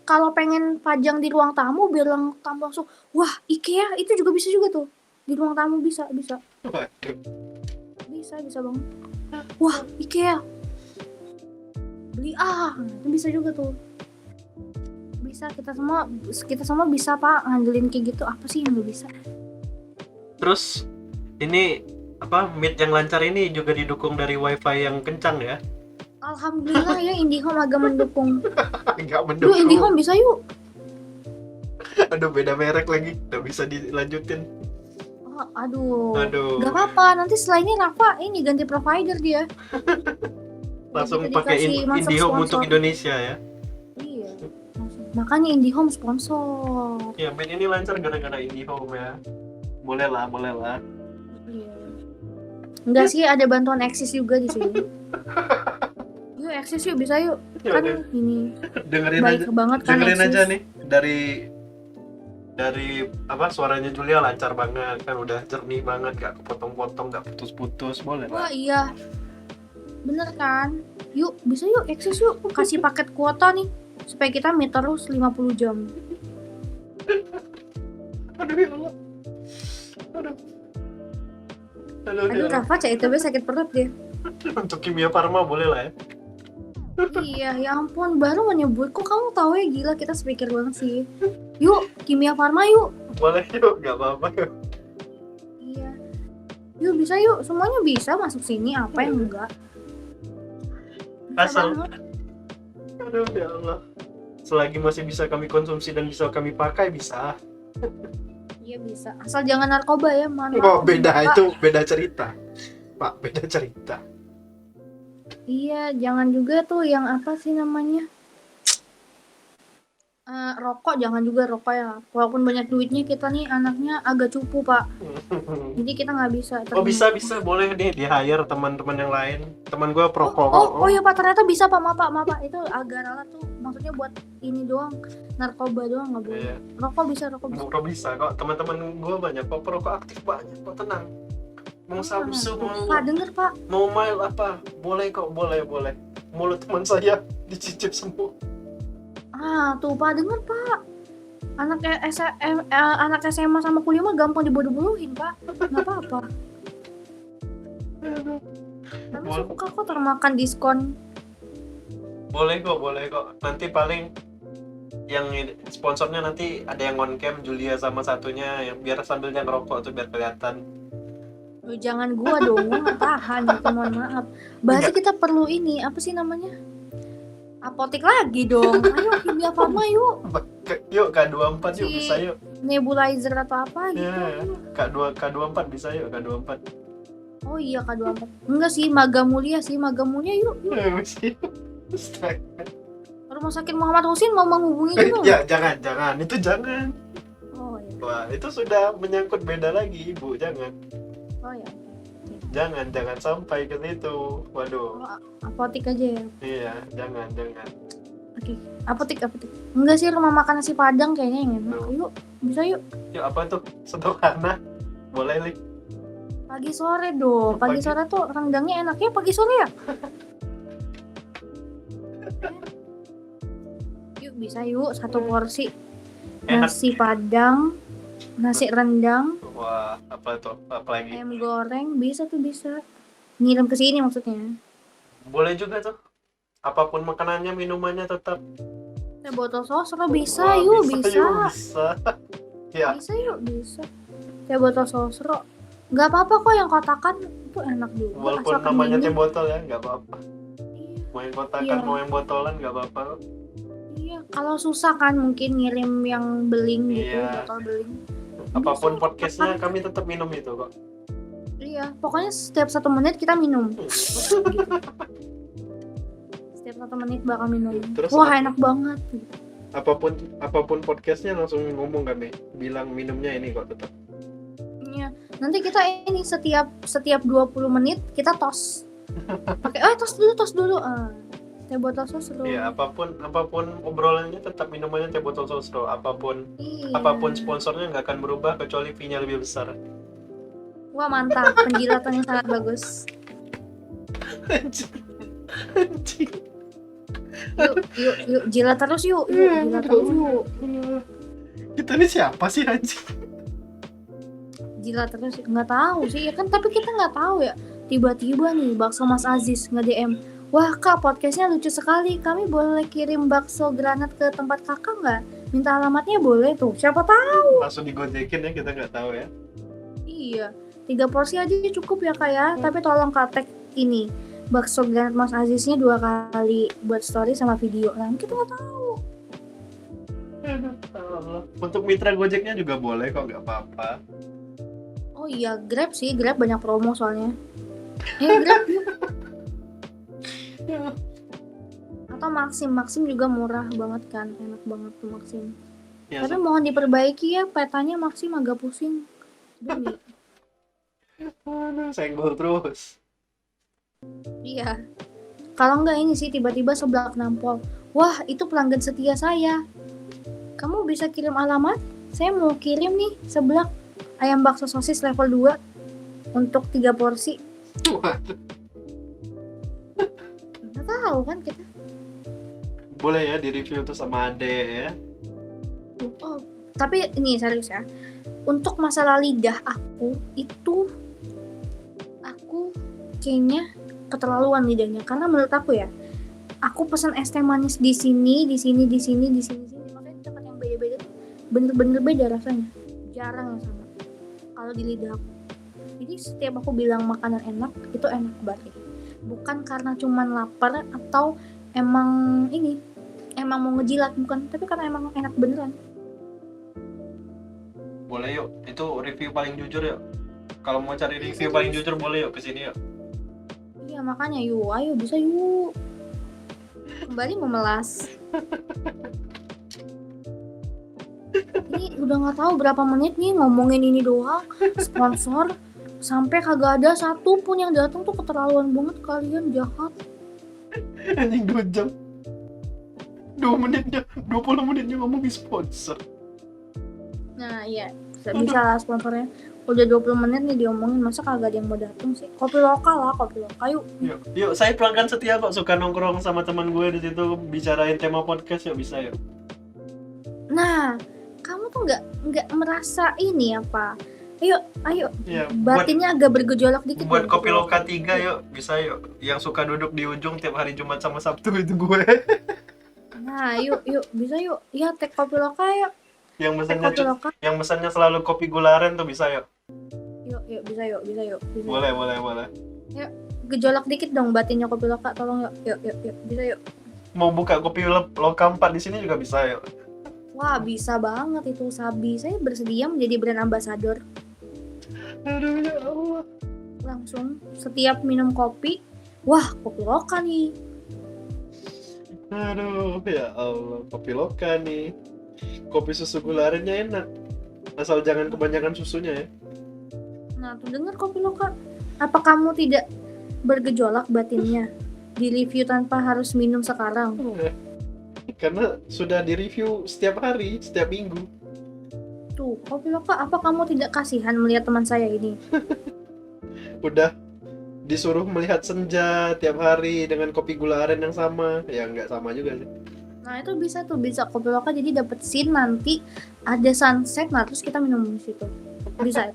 Kalau pengen pajang di ruang tamu biar tamu langsung wah IKEA, itu juga bisa juga tuh di ruang tamu, bisa Waduh. bisa banget. Wah, IKEA. Beli itu bisa juga tuh. Bisa kita semua bisa Pak ngandelin kayak gitu. Apa sih yang nggak bisa? Terus ini apa Meet yang lancar ini juga didukung dari wifi yang kencang ya? Alhamdulillah ya IndiHome agak mendukung. Nggak Yuk mendukung. IndiHome bisa yuk. Aduh beda merek lagi, nggak bisa dilanjutin. Oh, aduh. Aduh. Gak apa-apa, nanti setelah ini Rafa ini ganti provider dia. Langsung Begitu pakai dikasih masuk IndiHome untuk sponsor. Indonesia ya? Iya. Makanya IndiHome sponsor. Ya Meet ini lancar gara-gara IndiHome ya. Boleh lah. Iya. Enggak sih, ada bantuan Axis juga di sini. Yuk Axis yuk, bisa yuk. Ya Kan udah. ini Dengerin baik aja. banget kan Dengerin Axis. aja nih dari apa suaranya Julia lancar banget kan, udah jernih banget, gak kepotong-potong, gak putus-putus. Boleh Wah lah. iya. Bener kan? Yuk, bisa yuk Axis yuk. Kasih paket kuota nih supaya kita meet terus 50 jam. Aduh ya Allah. Aduh ya Aduh Allah. Rafa CITB sakit perut dia. Untuk Kimia Farma boleh lah ya. Iya, ya ampun, baru mau nyebut. Kok kamu tahu ya, gila kita speaker banget sih. Yuk, Kimia Farma yuk. Boleh yuk, gak apa-apa yuk. Iya. Yuk bisa yuk, semuanya bisa masuk sini, apa yang enggak. Bisa Asal. banget. Aduh ya Allah. Selagi masih bisa kami konsumsi dan bisa kami pakai, bisa. Iya bisa. Asal jangan narkoba ya, mana. Oh beda, itu beda cerita Pak, beda cerita. Iya, jangan juga tuh yang apa sih namanya? Rokok jangan juga rokok ya. Walaupun banyak duitnya, kita nih anaknya agak cupu Pak. Jadi kita nggak bisa. Oh bisa, boleh deh di hire teman-teman yang lain. Teman gue perokok. Oh ya Pak, ternyata bisa Pak, maaf Pak. Itu agak ralat tuh. Maksudnya buat ini doang, narkoba doang nggak boleh. Iya. Rokok bisa. Perokok bisa kok, teman-teman gue banyak kok perokok aktif, banyak kok, tenang. Mau Samsung, Pak denger Pak. mau mail apa, boleh kok, boleh. Mulut teman saya dicicip semua. Tuh Pak denger Pak. Anak SMA sama kuliah mah gampang dibodoh-bodohin Pak. Nggak apa-apa. Kami Boleh. suka kok termakan diskon. Boleh kok. Nanti paling yang sponsornya nanti ada yang on cam, Julia sama satunya, yang biar sambil dia ngerokok tuh biar kelihatan. Loh, jangan gua dong, gua nggak tahan gitu, mohon maaf. Berarti kita perlu ini, apa sih namanya? Apotek lagi dong. Ayo Kimia Farma yuk. Yuk K24 yuk, bisa yuk. Nebulizer atau apa gitu. Ya, K24 bisa yuk, K24. Oh iya K24. Enggak sih, Maga Mulia yuk. Astaga. Rumah sakit Muhammad Husin mau menghubungi juga. Ya jangan, itu jangan. Oh iya. Wah, itu sudah menyangkut beda lagi, Ibu, jangan. Oh iya. Jangan sampai ke situ. Waduh. Apotek aja ya. Iya, jangan. Oke. Apotek. Enggak sih, rumah makan nasi Padang kayaknya yang enak. Yuk, bisa yuk. Yuk, apa tuh? Sederhana. Boleh, Lik. Pagi sore dong. Pagi sore tuh rendangnya enaknya pagi sore ya. Yuk, bisa yuk satu porsi. Enak. Nasi Padang, nasi rendang, Wah, apa tuh? Apa lagi? ayam goreng, bisa. Ngirim ke sini maksudnya. Boleh juga tuh. Apapun makanannya, minumannya tetap. Teh botol sosro bisa Wah, yuk. bisa. Ya. Bisa. Teh botol sosro. Nggak apa-apa kok yang kotakan itu enak juga. Walaupun asalkan namanya teh dingin. botol ya, nggak apa-apa. Iya. Mau yang kotakan, Iya. mau yang botolan, nggak apa-apa. Iya, kalau susah kan mungkin ngirim yang beling gitu, Iya. botol beling. Apapun Bisa. podcastnya, kami tetap minum itu kok. Iya, pokoknya setiap 1 menit kita minum. Gitu. Setiap 1 menit bakal minum. Terus Wah, apa? enak banget. Apapun podcastnya langsung ngomong kami, bilang minumnya ini kok tetap. Iya. Nanti kita ini setiap 20 menit kita tos. Pakai tos dulu. Teh botol sosro. Iya, apapun obrolannya tetap minumannya teh botol sosro. Apapun Iya. sponsornya nggak akan berubah kecuali fee-nya lebih besar. Wah, mantap. Penjilatannya sangat bagus. Anjing. Yuk, jilat terus yuk. Jilat terus yuk. Kita ini siapa sih anjing? Jilat terus nggak tahu sih ya kan, tapi kita nggak tahu ya tiba-tiba nih bakso Mas Aziz nge-DM, wah kak podcastnya lucu sekali, kami boleh kirim bakso granat ke tempat kakak nggak? Minta alamatnya boleh tuh, siapa tahu. Langsung digojekin ya, kita nggak tahu ya. Iya, 3 porsi aja cukup ya kak ya, tapi tolong katek ini bakso granat Mas Aziznya 2 kali buat story sama video, nah kita nggak tahu. Untuk mitra Gojeknya juga boleh kok, nggak apa-apa. Oh iya, Grab sih, Grab banyak promo soalnya. Grab yuk. Atau Maxim juga murah banget kan, enak banget tuh Maxim. Ya, Tapi mohon diperbaiki ya, petanya Maxim agak pusing. Demi. senggol terus. Iya. Kalau enggak ini sih tiba-tiba seblak nampol. Wah, itu pelanggan setia saya. Kamu bisa kirim alamat? Saya mau kirim nih seblak ayam bakso sosis level 2 untuk 3 porsi. Nggak tahu kan kita. Boleh ya di-review tuh sama Ade ya. Oh, tapi ini serius ya. Untuk masalah lidah aku kayaknya keterlaluan lidahnya, karena menurut aku ya, aku pesan es teh manis di sini, maksudnya tempat yang beda-beda tuh bener-bener beda rasanya, jarang yang sama kalau di lidah aku. Jadi setiap aku bilang makanan enak, itu enak banget, bukan karena cuman lapar atau emang mau ngejilat, bukan, tapi karena emang enak beneran. Boleh yuk, itu review paling jujur yuk. Kalau mau cari review paling jujur boleh yuk kesini yuk. Iya makanya yuk, ayo bisa yuk. Kembali memelas. Ini udah nggak tahu berapa menit nih ngomongin ini doang, sponsor, sampai kagak ada satu pun yang datang tuh, keterlaluan banget kalian, jahat. Anjing 2 jam. 20 menitnya ngomongin sponsor. Nah iya, bisa lah sponsornya. Udah 20 menit nih diomongin, masa kagak ada yang mau datang sih? Kopi lokal lah, kopi lokal yuk. Yuk, saya pelanggan setia kok, suka nongkrong sama teman gue di situ bicarain tema podcast, yuk bisa yuk. Nah, kamu tuh nggak merasa ini apa? Ayo, Ya, batinnya agak bergejolak dikit. buat kopi loka 3 yuk, bisa yuk. Yang suka duduk di ujung tiap hari Jumat sama Sabtu itu gue. Nah, yuk, bisa yuk. Iya, teh kopi lokal yuk. Yang Teh mesennya selalu kopi gula aren tuh bisa yuk. Yuk, bisa yuk. Boleh. Yuk, gejolak dikit dong batinnya kopi lokal, tolong yuk. Bisa yuk. Mau buka kopi loka 4 di sini juga bisa yuk. Wah, bisa banget itu, Sabi. Saya bersedia menjadi brand ambassador. Aduh ya Allah. Langsung setiap minum kopi, wah, kopi lokal nih. Aduh ya Allah, kopi loka nih. Kopi susu gula arennya enak. Asal jangan kebanyakan susunya ya. Nah, tuh dengar kopi lokal. Apa kamu tidak bergejolak batinnya? Di review tanpa harus minum sekarang. Karena sudah di-review setiap hari, setiap minggu. Tuh, kopi lokal, apa kamu tidak kasihan melihat teman saya ini? Udah disuruh melihat senja tiap hari dengan kopi gula aren yang sama. Ya nggak sama juga sih. Nah, itu bisa kopi lokal, jadi dapet scene nanti ada sunset, nah terus kita minum di situ. Bisa.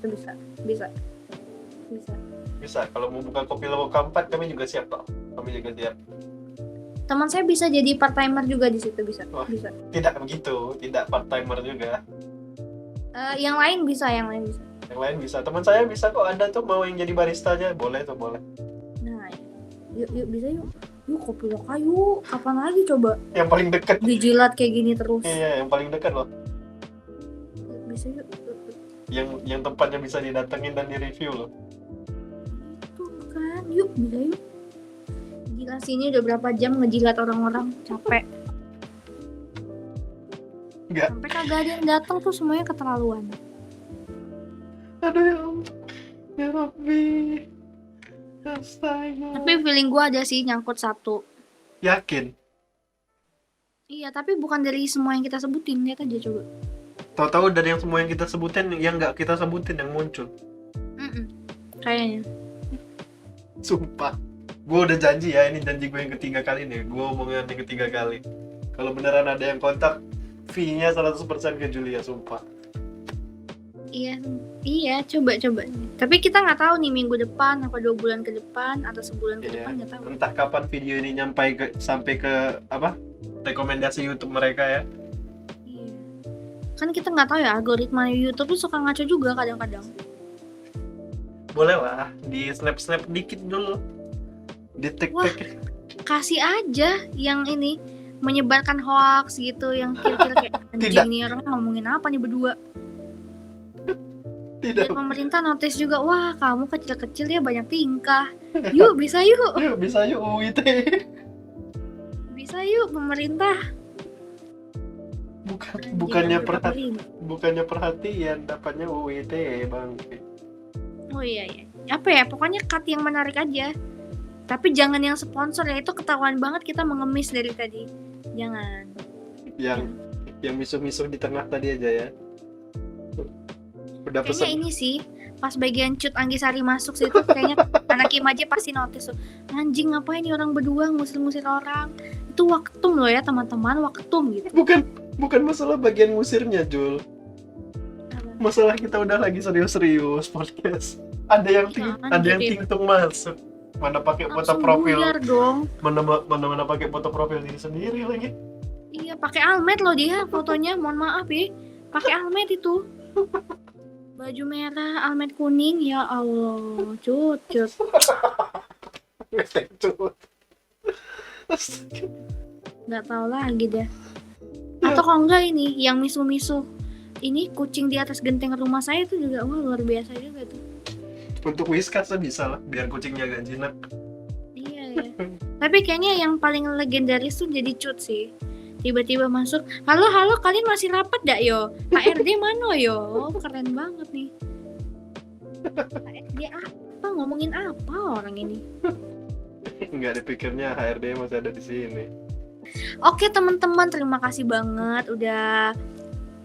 Bisa, kalau mau buka kopi loka 4 kami juga siap kok. Kami juga siap. Teman saya bisa jadi part timer juga di situ, bisa. Wah. Bisa. Tidak begitu, tidak part timer juga. Yang lain bisa. Yang lain bisa. Teman saya bisa kok, ada tuh mau yang jadi barista aja, boleh. Nah, yuk bisa yuk. Yuk kopi lokal yuk. Kapan lagi coba? Yang paling dekat. Dijilat kayak gini terus. Iya, yang paling dekat loh. Bisa yuk. Yang tempatnya bisa didatengin dan di-review loh. Tuh kan, yuk bisa yuk. Gila sini udah berapa jam ngejilat orang-orang, capek. Enggak. Sampai kagak ada yang datang tuh, semuanya keterlaluan. Aduh ya Allah. Ya Rabbi. Astaga. Tapi feeling gue ada sih nyangkut satu. Yakin? Iya, tapi bukan dari semua yang kita sebutin, lihat aja coba. Tahu-tahu dari yang semua yang kita sebutin, yang nggak kita sebutin yang muncul. Kayaknya. Sumpah. Gue udah janji ya, ini janji gue yang ketiga kali nih. Gue omongin yang ketiga kali. Kalau beneran ada yang kontak, fee-nya 100% ke Julia, sumpah. Iya, coba. Tapi kita nggak tahu nih minggu depan, apa 2 bulan ke depan, atau sebulan ke Iya. depan, nggak tahu. Entah kapan video ini sampai ke apa rekomendasi YouTube mereka ya. Iya. Kan kita nggak tahu ya, algoritma YouTube tuh suka ngaco juga kadang-kadang. Boleh lah di snap dikit dulu, di tik Kasih aja yang ini menyebarkan hoax gitu, yang kira-kira kayak Tidak. anjing nih orang ngomongin apa nih berdua. tidak. Biar pemerintah notice juga, wah kamu kecil-kecil ya banyak tingkah. Yuk bisa yuk Bisa yuk UIT. pemerintah. Bukannya perhatian, dapatnya UIT bang. Oh iya. Apa ya, pokoknya cut yang menarik aja. Tapi jangan yang sponsor ya, itu ketahuan banget kita mengemis dari tadi. Jangan. Yang misuh-misuh di tengah tadi aja ya. Udah Kayaknya pesen. ini sih, pas bagian Cut Anggisari masuk situ, kayaknya anak Kim aja pasti notice tuh. Anjing ngapain nih orang berdua ngusir-ngusir orang. Itu waktum loh ya teman-teman, waktum gitu. Bukan masalah bagian musirnya, Jul. Masalah kita udah lagi serius-serius podcast. Ada yang tingtung masuk. Mana pakai foto Langsung profil. buyar dong. Mana pakai foto profil diri sendiri lagi. Iya, pakai almet loh dia fotonya, mohon maaf ya. Pakai almet itu. Baju merah, almet kuning, ya Allah, cut. Nggak tahu lagi deh. Atau kalau enggak ini, yang misu-misu. Ini kucing di atas genteng rumah saya itu juga, wah luar biasa juga tuh. Untuk Whiskas bisa lah, biar kucingnya gak jinak. Iya. Tapi kayaknya yang paling legendaris tuh jadi Cut sih. Tiba-tiba masuk, halo kalian masih rapat dak yo? HRD mana yo? Keren banget nih. HRD apa? Ngomongin apa orang ini? Nggak dipikirnya HRD masih ada di sini. Oke teman-teman, terima kasih banget udah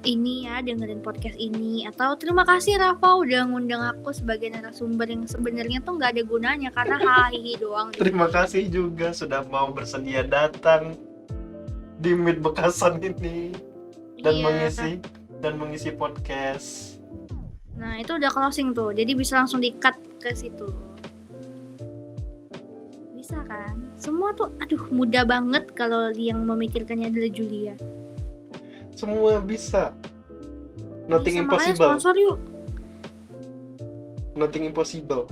ini ya dengerin podcast ini. Atau terima kasih Rafa udah ngundang aku sebagai narasumber yang sebenarnya tuh nggak ada gunanya karena hahihi doang. Terima kasih juga sudah mau bersedia datang di Meet Bekasan ini dan mengisi podcast. Nah itu udah closing tuh, jadi bisa langsung di-cut ke situ. Bisa kan? Semua tuh, aduh mudah banget kalau yang memikirkannya adalah Julia. Semua bisa. Nothing Bisa, makanya impossible. sponsor yuk. Nothing impossible.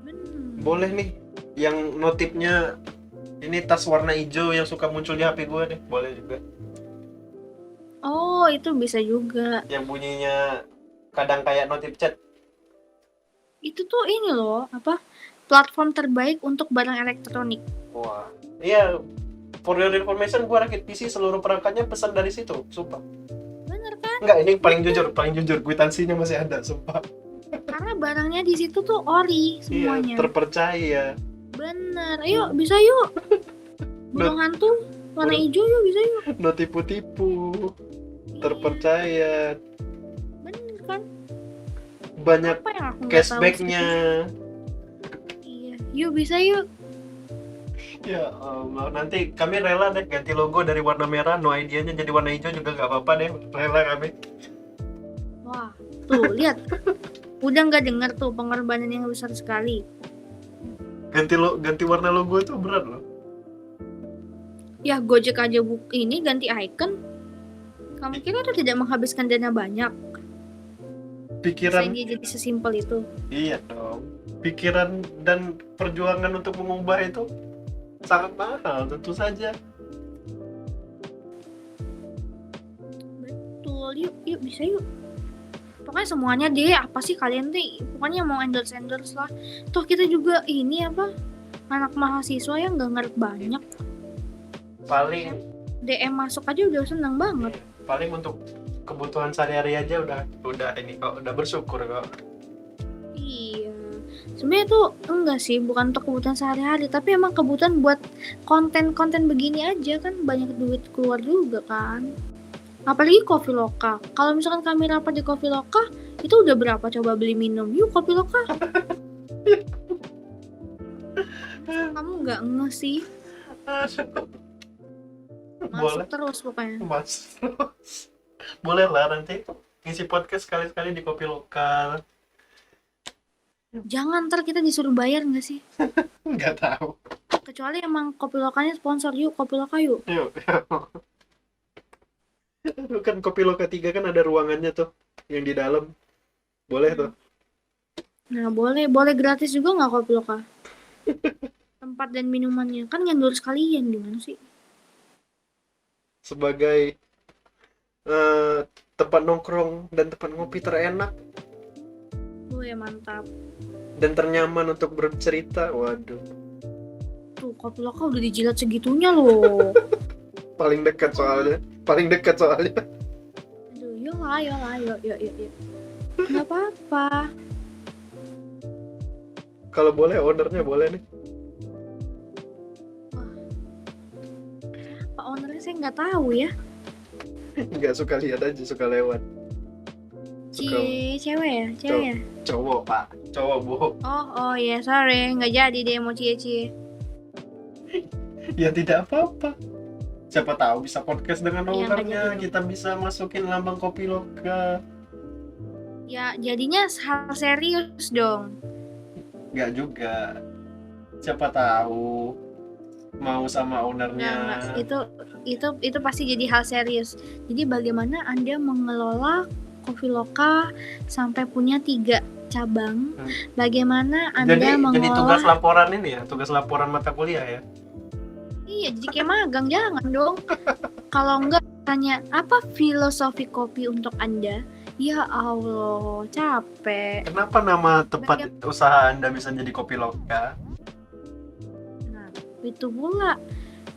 Bener. Boleh nih, yang notifnya ini tas warna hijau yang suka muncul di HP gue deh, boleh juga. Oh itu bisa juga. Yang bunyinya kadang kayak notif chat. Itu tuh ini loh, apa? Platform terbaik untuk barang elektronik. Wah, iya. For your information, gue rakit PC seluruh perangkatnya pesan dari situ, sumpah. Bener kan? Enggak, ini paling jujur, kwitansinya masih ada, sumpah. Karena barangnya di situ tuh ori semuanya. Iya, terpercaya. Bener. Ayo bisa yuk. Burung hantu warna hijau yuk, bisa yuk. No tipu-tipu, Iya, terpercaya, bener kan? banyak Apa yang aku nggak tahu cashbacknya. sih? Iya. Yuk bisa yuk. Ya Allah, nanti kami rela deh ganti logo dari warna merah, no idea-nya jadi warna hijau juga nggak apa-apa deh, rela kami. Wah, tuh lihat. Udah nggak dengar tuh pengorbanan yang besar sekali. Ganti warna logo itu berat loh. Ya Gojek aja ini ganti icon. Kamu kira itu tidak menghabiskan dana banyak? Pikiran, Sehingga jadi sesimpel itu. iya dong. Pikiran dan perjuangan untuk mengubah itu sangat mahal, tentu saja. Betul, yuk bisa yuk. Pokoknya semuanya deh, apa sih kalian deh? Pokoknya mau endorse lah. Toh kita juga ini apa? Anak mahasiswa yang nggak ngerti banyak. Paling DM masuk aja udah seneng banget. paling untuk kebutuhan sehari-hari aja udah ini kok, udah bersyukur kok. Iya. Sebenarnya tuh enggak sih, bukan untuk kebutuhan sehari-hari, tapi emang kebutuhan buat konten-konten begini aja kan banyak duit keluar juga kan. Apalagi Kopi Loka. Kalau misalkan kami rapat di Kopi Loka, itu udah berapa coba beli minum? Yuk Kopi Loka. Kamu nggak ngeh sih? Masuk Boleh, terus pokoknya. mas. Boleh lah nanti ngisi podcast sekali-sekali di kopi lokal. Jangan, ntar kita disuruh bayar nggak sih? Nggak tahu. Kecuali emang kopi lokalnya sponsor, yuk kopi lokal yuk. Yuk. Kan kopi loka 3 kan ada ruangannya tuh yang di dalam. Boleh tuh. Nah boleh gratis juga nggak kopi lokal? Tempat dan minumannya kan ngendor sekalian, gimana sih? Sebagai tempat nongkrong dan tempat ngopi terenak Ya mantap. dan ternyaman untuk bercerita. Waduh, Tuh kopi lokal udah dijilat segitunya loh. paling dekat soalnya. Aduh, yuk. Nggak apa-apa. Kalau boleh ownernya boleh nih. Pak ownernya saya nggak tahu ya. Nggak suka lihat aja, suka lewat. Suka Cewek ya? cowok pak, cowok bu. Oh ya, sorry, nggak jadi deh mau cie. Ya tidak apa-apa. Siapa tahu bisa podcast dengan Iya, nggak ownernya, jadi. kita bisa masukin lambang kopi loka. Ya jadinya hal serius dong. Nggak juga. Siapa tahu mau sama ownernya. Nggak. Itu pasti jadi hal serius. Jadi bagaimana Anda mengelola kopi loka sampai punya 3 cabang? Bagaimana Anda Jadi mengelola? tugas laporan ini ya, tugas laporan mata kuliah ya. Iya, jadi kayak magang, jangan dong. Kalau enggak tanya apa filosofi kopi untuk Anda? Ya Allah, capek. Kenapa nama tempat usaha Anda bisa jadi kopi loka? Nah, itu pula.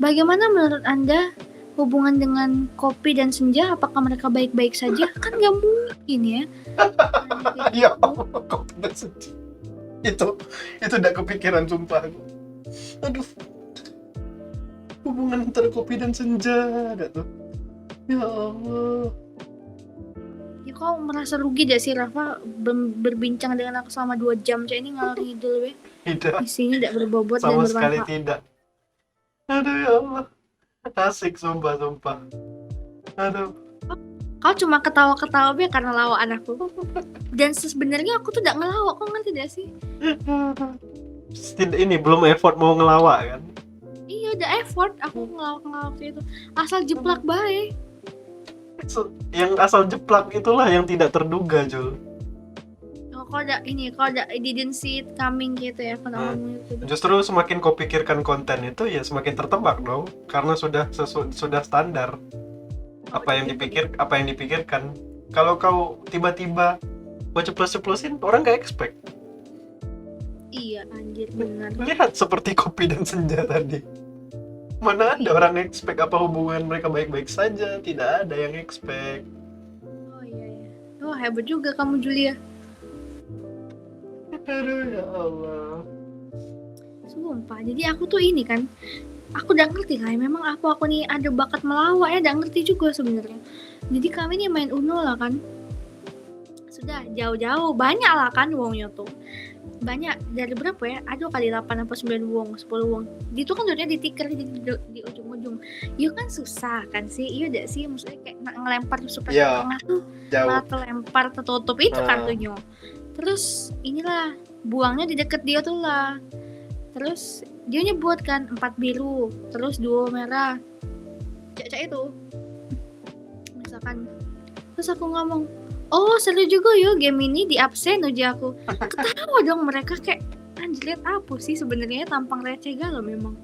Bagaimana menurut Anda hubungan dengan kopi dan senja? Apakah mereka baik-baik saja? Kan nggak mungkin ya. Ya Allah, kopi dan senja. Itu udah kepikiran sumpah. Aduh. Hubungan antara kopi dan senja ada tuh. Ya Allah. Ya kau merasa rugi gak sih Rafa berbincang dengan aku selama 2 jam? Cak ini ngalor ngidul be. Tidak. Isinya tidak berbobot dan Sama sekali bermanfaat. tidak. Aduh ya Allah. Asik sumpah. Aduh. Kau cuma ketawa-ketawa be karena lawaan aku. Dan sebenarnya aku tuh tidak ngelawak, kau ngerti gak sih? Ini belum effort mau ngelawak kan? Iya udah effort aku ngelawak itu. Asal jeplak bae. Yang asal jeplak itulah yang tidak terduga, Jul. Oh, kau ada didn't see it coming gitu ya ngomong itu. Justru semakin kau pikirkan konten itu ya semakin tertebak dong, karena sudah standar. Apa yang dipikirkan. Kalau kau tiba-tiba kau ceplos-ceplosin, orang gak expect. Iya anjir benar. Lihat seperti kopi dan senja tadi. Mana ada orang expect apa hubungan mereka baik-baik saja, tidak ada yang expect. Oh iya. Oh hebat juga kamu Julia. Aduh ya Allah. Sumpah, jadi aku tuh ini kan, aku udah ngerti lah, memang aku nih ada bakat melawak ya, udah ngerti juga sebenarnya. Jadi kami nih main Uno lah kan, sudah jauh-jauh, banyak lah kan wongnya tuh. Banyak, dari berapa ya, aduh kali 8 atau 9 wong, 10 wong. Itu kan duduknya di tikar di ujung-ujung. Iya kan susah kan sih, iya udah sih, maksudnya kayak ngelempar supaya ke tengah tuh, malah terlempar, tertutup itu kartunya. Terus inilah, buangnya di deket dia tuh lah. Terus dia nyebut kan 4 biru, terus 2 merah. Cak itu. Misalkan. Terus aku ngomong, "Oh, seru juga yo game ini di absen aja aku." Ketawa dong mereka kayak anjir lihat apa sih sebenarnya tampang receh galau memang.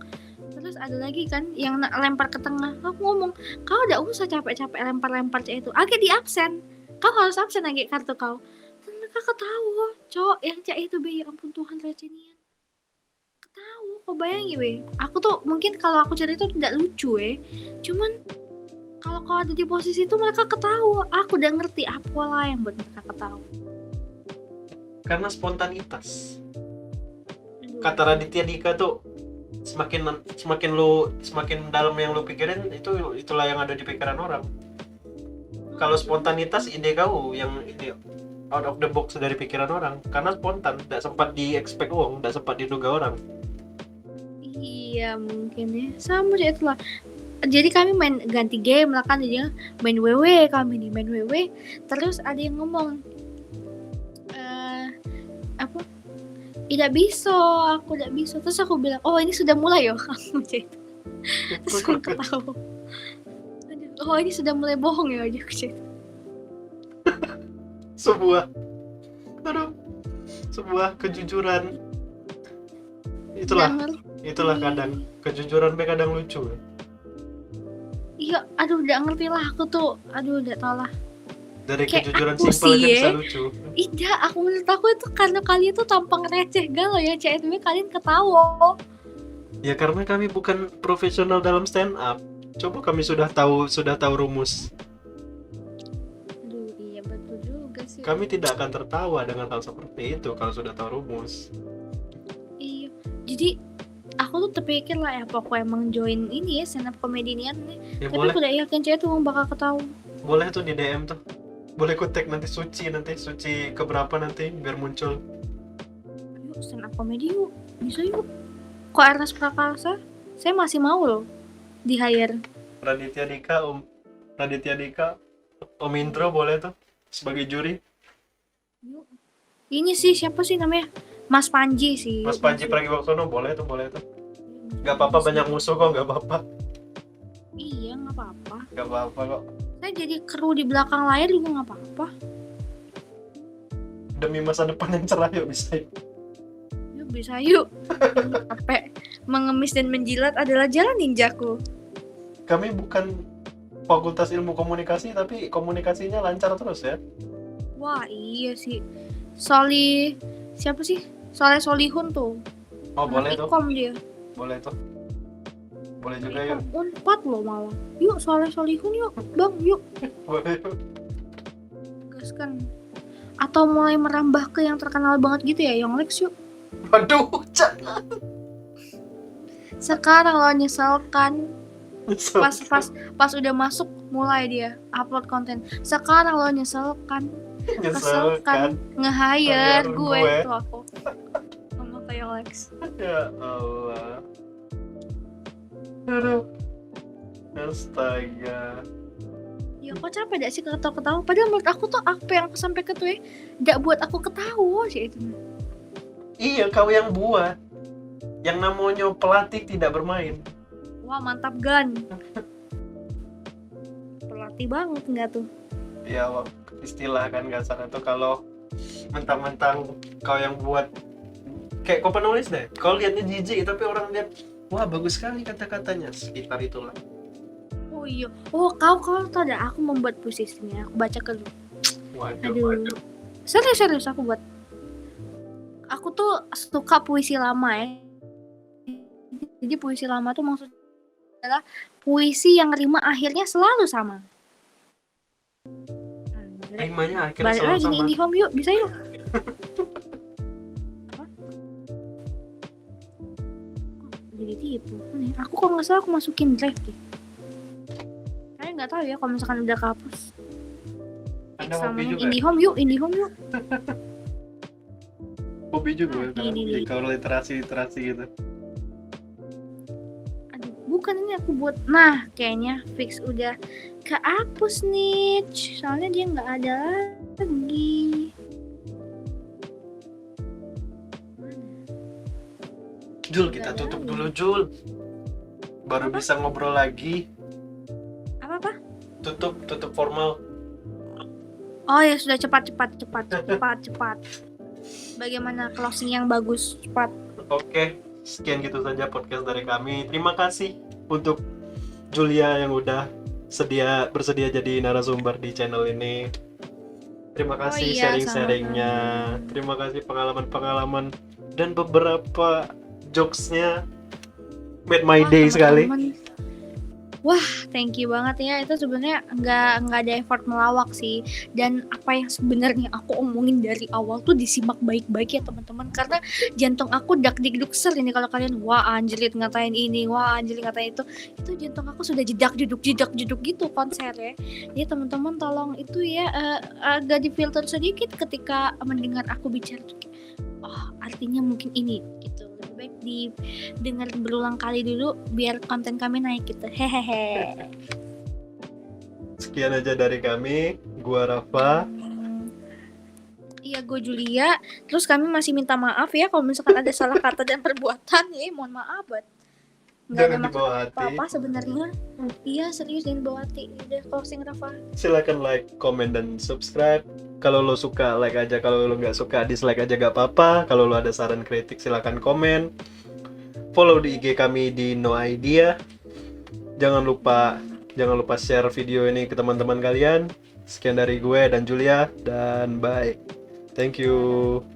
Terus ada lagi kan yang lempar ke tengah. Aku ngomong, "Kau udah usah capek-capek lempar-lempar cak itu. Agak di absen. Kau harus absen lagi kartu kau." Dan mereka ketawa, cowok yang cak itu be, ya ampun Tuhan recehnya. Ketawa, kau bayangin be. Aku tuh mungkin kalau aku cerita itu tidak lucu cuman kalau kau ada di posisi itu mereka ketawa. Aku udah ngerti apalah yang buat mereka ketawa. Karena spontanitas. Kata Raditya Dika tuh semakin dalam yang lu pikirin itulah yang ada di pikiran orang. Kalau spontanitas ide kau yang ini out of the box dari pikiran orang, karena spontan, tidak sempat di-expect tidak sempat diduga orang. Iya mungkin ya, sama aja itulah. jadi kami main ganti game lah kan, jadi main WW, kami nih main WW, terus ada yang ngomong apa, tidak bisa, aku tidak bisa, terus aku bilang, oh ini sudah mulai ya, aku gitu. Terus aku ketawa, oh ini sudah mulai bohong ya, aku gitu. sebuah kejujuran. Itulah kadang kejujuran be kadang lucu. Iya, aduh udah ngerti lah aku tuh, aduh udah tau lah. Dari Kayak kejujuran aku simpel aja sih, bisa lucu. Iya, menurut aku itu karena kalian tuh tampang receh galau ya, CSB kalian ketawa. Ya karena kami bukan profesional dalam stand up. Coba kami sudah tahu rumus. Aduh, iya betul juga sih. Kami tidak akan tertawa dengan hal seperti itu kalau sudah tahu rumus. Iya, jadi aku tuh terpikir lah ya, pokoknya emang join ini ya stand up comedian nih. Ya Tapi boleh, aku udah yakin cewek tuh bakal ketawa. boleh tuh di DM tuh. Boleh ku tag nanti Suci keberapa nanti biar muncul. Yuk stand up comedy yuk, bisa yuk. Kok Ernest Prakasa? Saya masih mau loh di hire. Raditya Dika, Om Indro boleh tuh sebagai juri. Yuk. Ini sih siapa sih namanya? Mas Panji sih. Mas Panji Pragiwaksono boleh tuh. Gak apa-apa, banyak musuh kok, gak apa-apa. Iya, gak apa-apa. Gak apa-apa kok. Saya jadi kru di belakang layar juga gak apa-apa. Demi masa depan yang cerah, yuk bisa yuk. Yuk bisa yuk. Capek mengemis dan menjilat adalah jalan ninjaku. Kami bukan fakultas ilmu komunikasi, tapi komunikasinya lancar terus ya. Wah iya sih. Siapa sih? Solihun tuh. Oh boleh tuh. Ikom dia. Boleh tuh. Boleh juga yuk. Unpad loh malah. Yuk Solihun yuk. Bang yuk. Boleh yuk. Gaskan. Atau mulai merambah ke yang terkenal banget gitu ya, Yonglex yuk. Waduh, jangan. Sekarang lo nyeselkan. Pas udah masuk mulai dia upload konten. Sekarang lo nyeselkan nge-hire gue tuh aku. Ngomong ke Yonglex. Ya Allah. Aduh. Astaga. Ya kok capek gak sih ketawa-ketawa? Padahal menurut aku tuh apa yang aku sampai ke tuh gak buat aku ketawa sih itu. Iya, kau yang buat. Yang namanya pelatih tidak bermain. Wah mantap Gan. Pelatih banget nggak tuh? Ya istilah kan kasarnya tuh kalau mentang-mentang kau yang buat. Kayak kau penulis deh. Kau lihatnya jijik tapi orang lihat, wah bagus sekali kata-katanya. Sekitar itulah. Oh iya. Oh kau tau dah aku membuat puisinya. Aku baca ke lu. Waduh. Serius aku buat. Aku tuh suka puisi lama ya. Jadi puisi lama tuh maksudnya adalah puisi yang rima akhirnya selalu sama. Rimanya akhirnya selalu sama. Balik lagi home yuk, bisa yuk. Apa? Jadi tipu. Nih, aku kok nggak salah aku masukin drive deh. Kalian nggak tahu ya kalau misalkan udah kehapus. Ada hobi juga. Indihome yuk. Hobi juga ini. Kalau literasi gitu. Bukan ini aku buat. Nah kayaknya fix udah kehapus nih. Soalnya dia nggak ada lagi. Jul, kita tutup dulu Jul. Baru bisa ngobrol lagi. Apa? Tutup formal. Oh ya sudah cepat. Bagaimana closing yang bagus? Cepat. Oke, sekian gitu saja podcast dari kami. Terima kasih untuk Julia yang udah bersedia jadi narasumber di channel ini. Terima kasih sharing-sharingnya. Sama-sama. Terima kasih pengalaman-pengalaman dan beberapa jokes-nya. Made my day sekali. Wah, thank you banget ya. Itu sebenarnya nggak ada effort melawak sih. Dan apa yang sebenarnya aku omongin dari awal tuh disimak baik-baik ya teman-teman. Karena jantung aku dak-dik-duk-ser ini kalau kalian wah Anjelit ngatain ini, wah Anjelit ngatain itu jantung aku sudah jedak jeduk gitu konser ya. Jadi teman-teman tolong itu ya agak difilter sedikit ketika mendengar aku bicara tuh. oh artinya mungkin ini gitu. Lebih baik didengar berulang kali dulu biar konten kami naik gitu. Hehehe. Sekian aja dari kami. Gua Rafa. Iya, gue Julia. Terus kami masih minta maaf ya kalau misalkan ada salah kata dan perbuatan ya, mohon maaf banget. Nggak ada Jangan maksud dibawa hati. apa-apa sebenarnya. Iya, serius jangan bawa hati. Udah closing Rafa. Silakan like, comment, dan subscribe. Kalau lo suka like aja, kalau lo nggak suka dislike aja gak apa-apa. Kalau lo ada saran kritik silakan komen. Follow di IG kami di No Idea. Jangan lupa share video ini ke teman-teman kalian. Sekian dari gue dan Julia, dan bye. Thank you.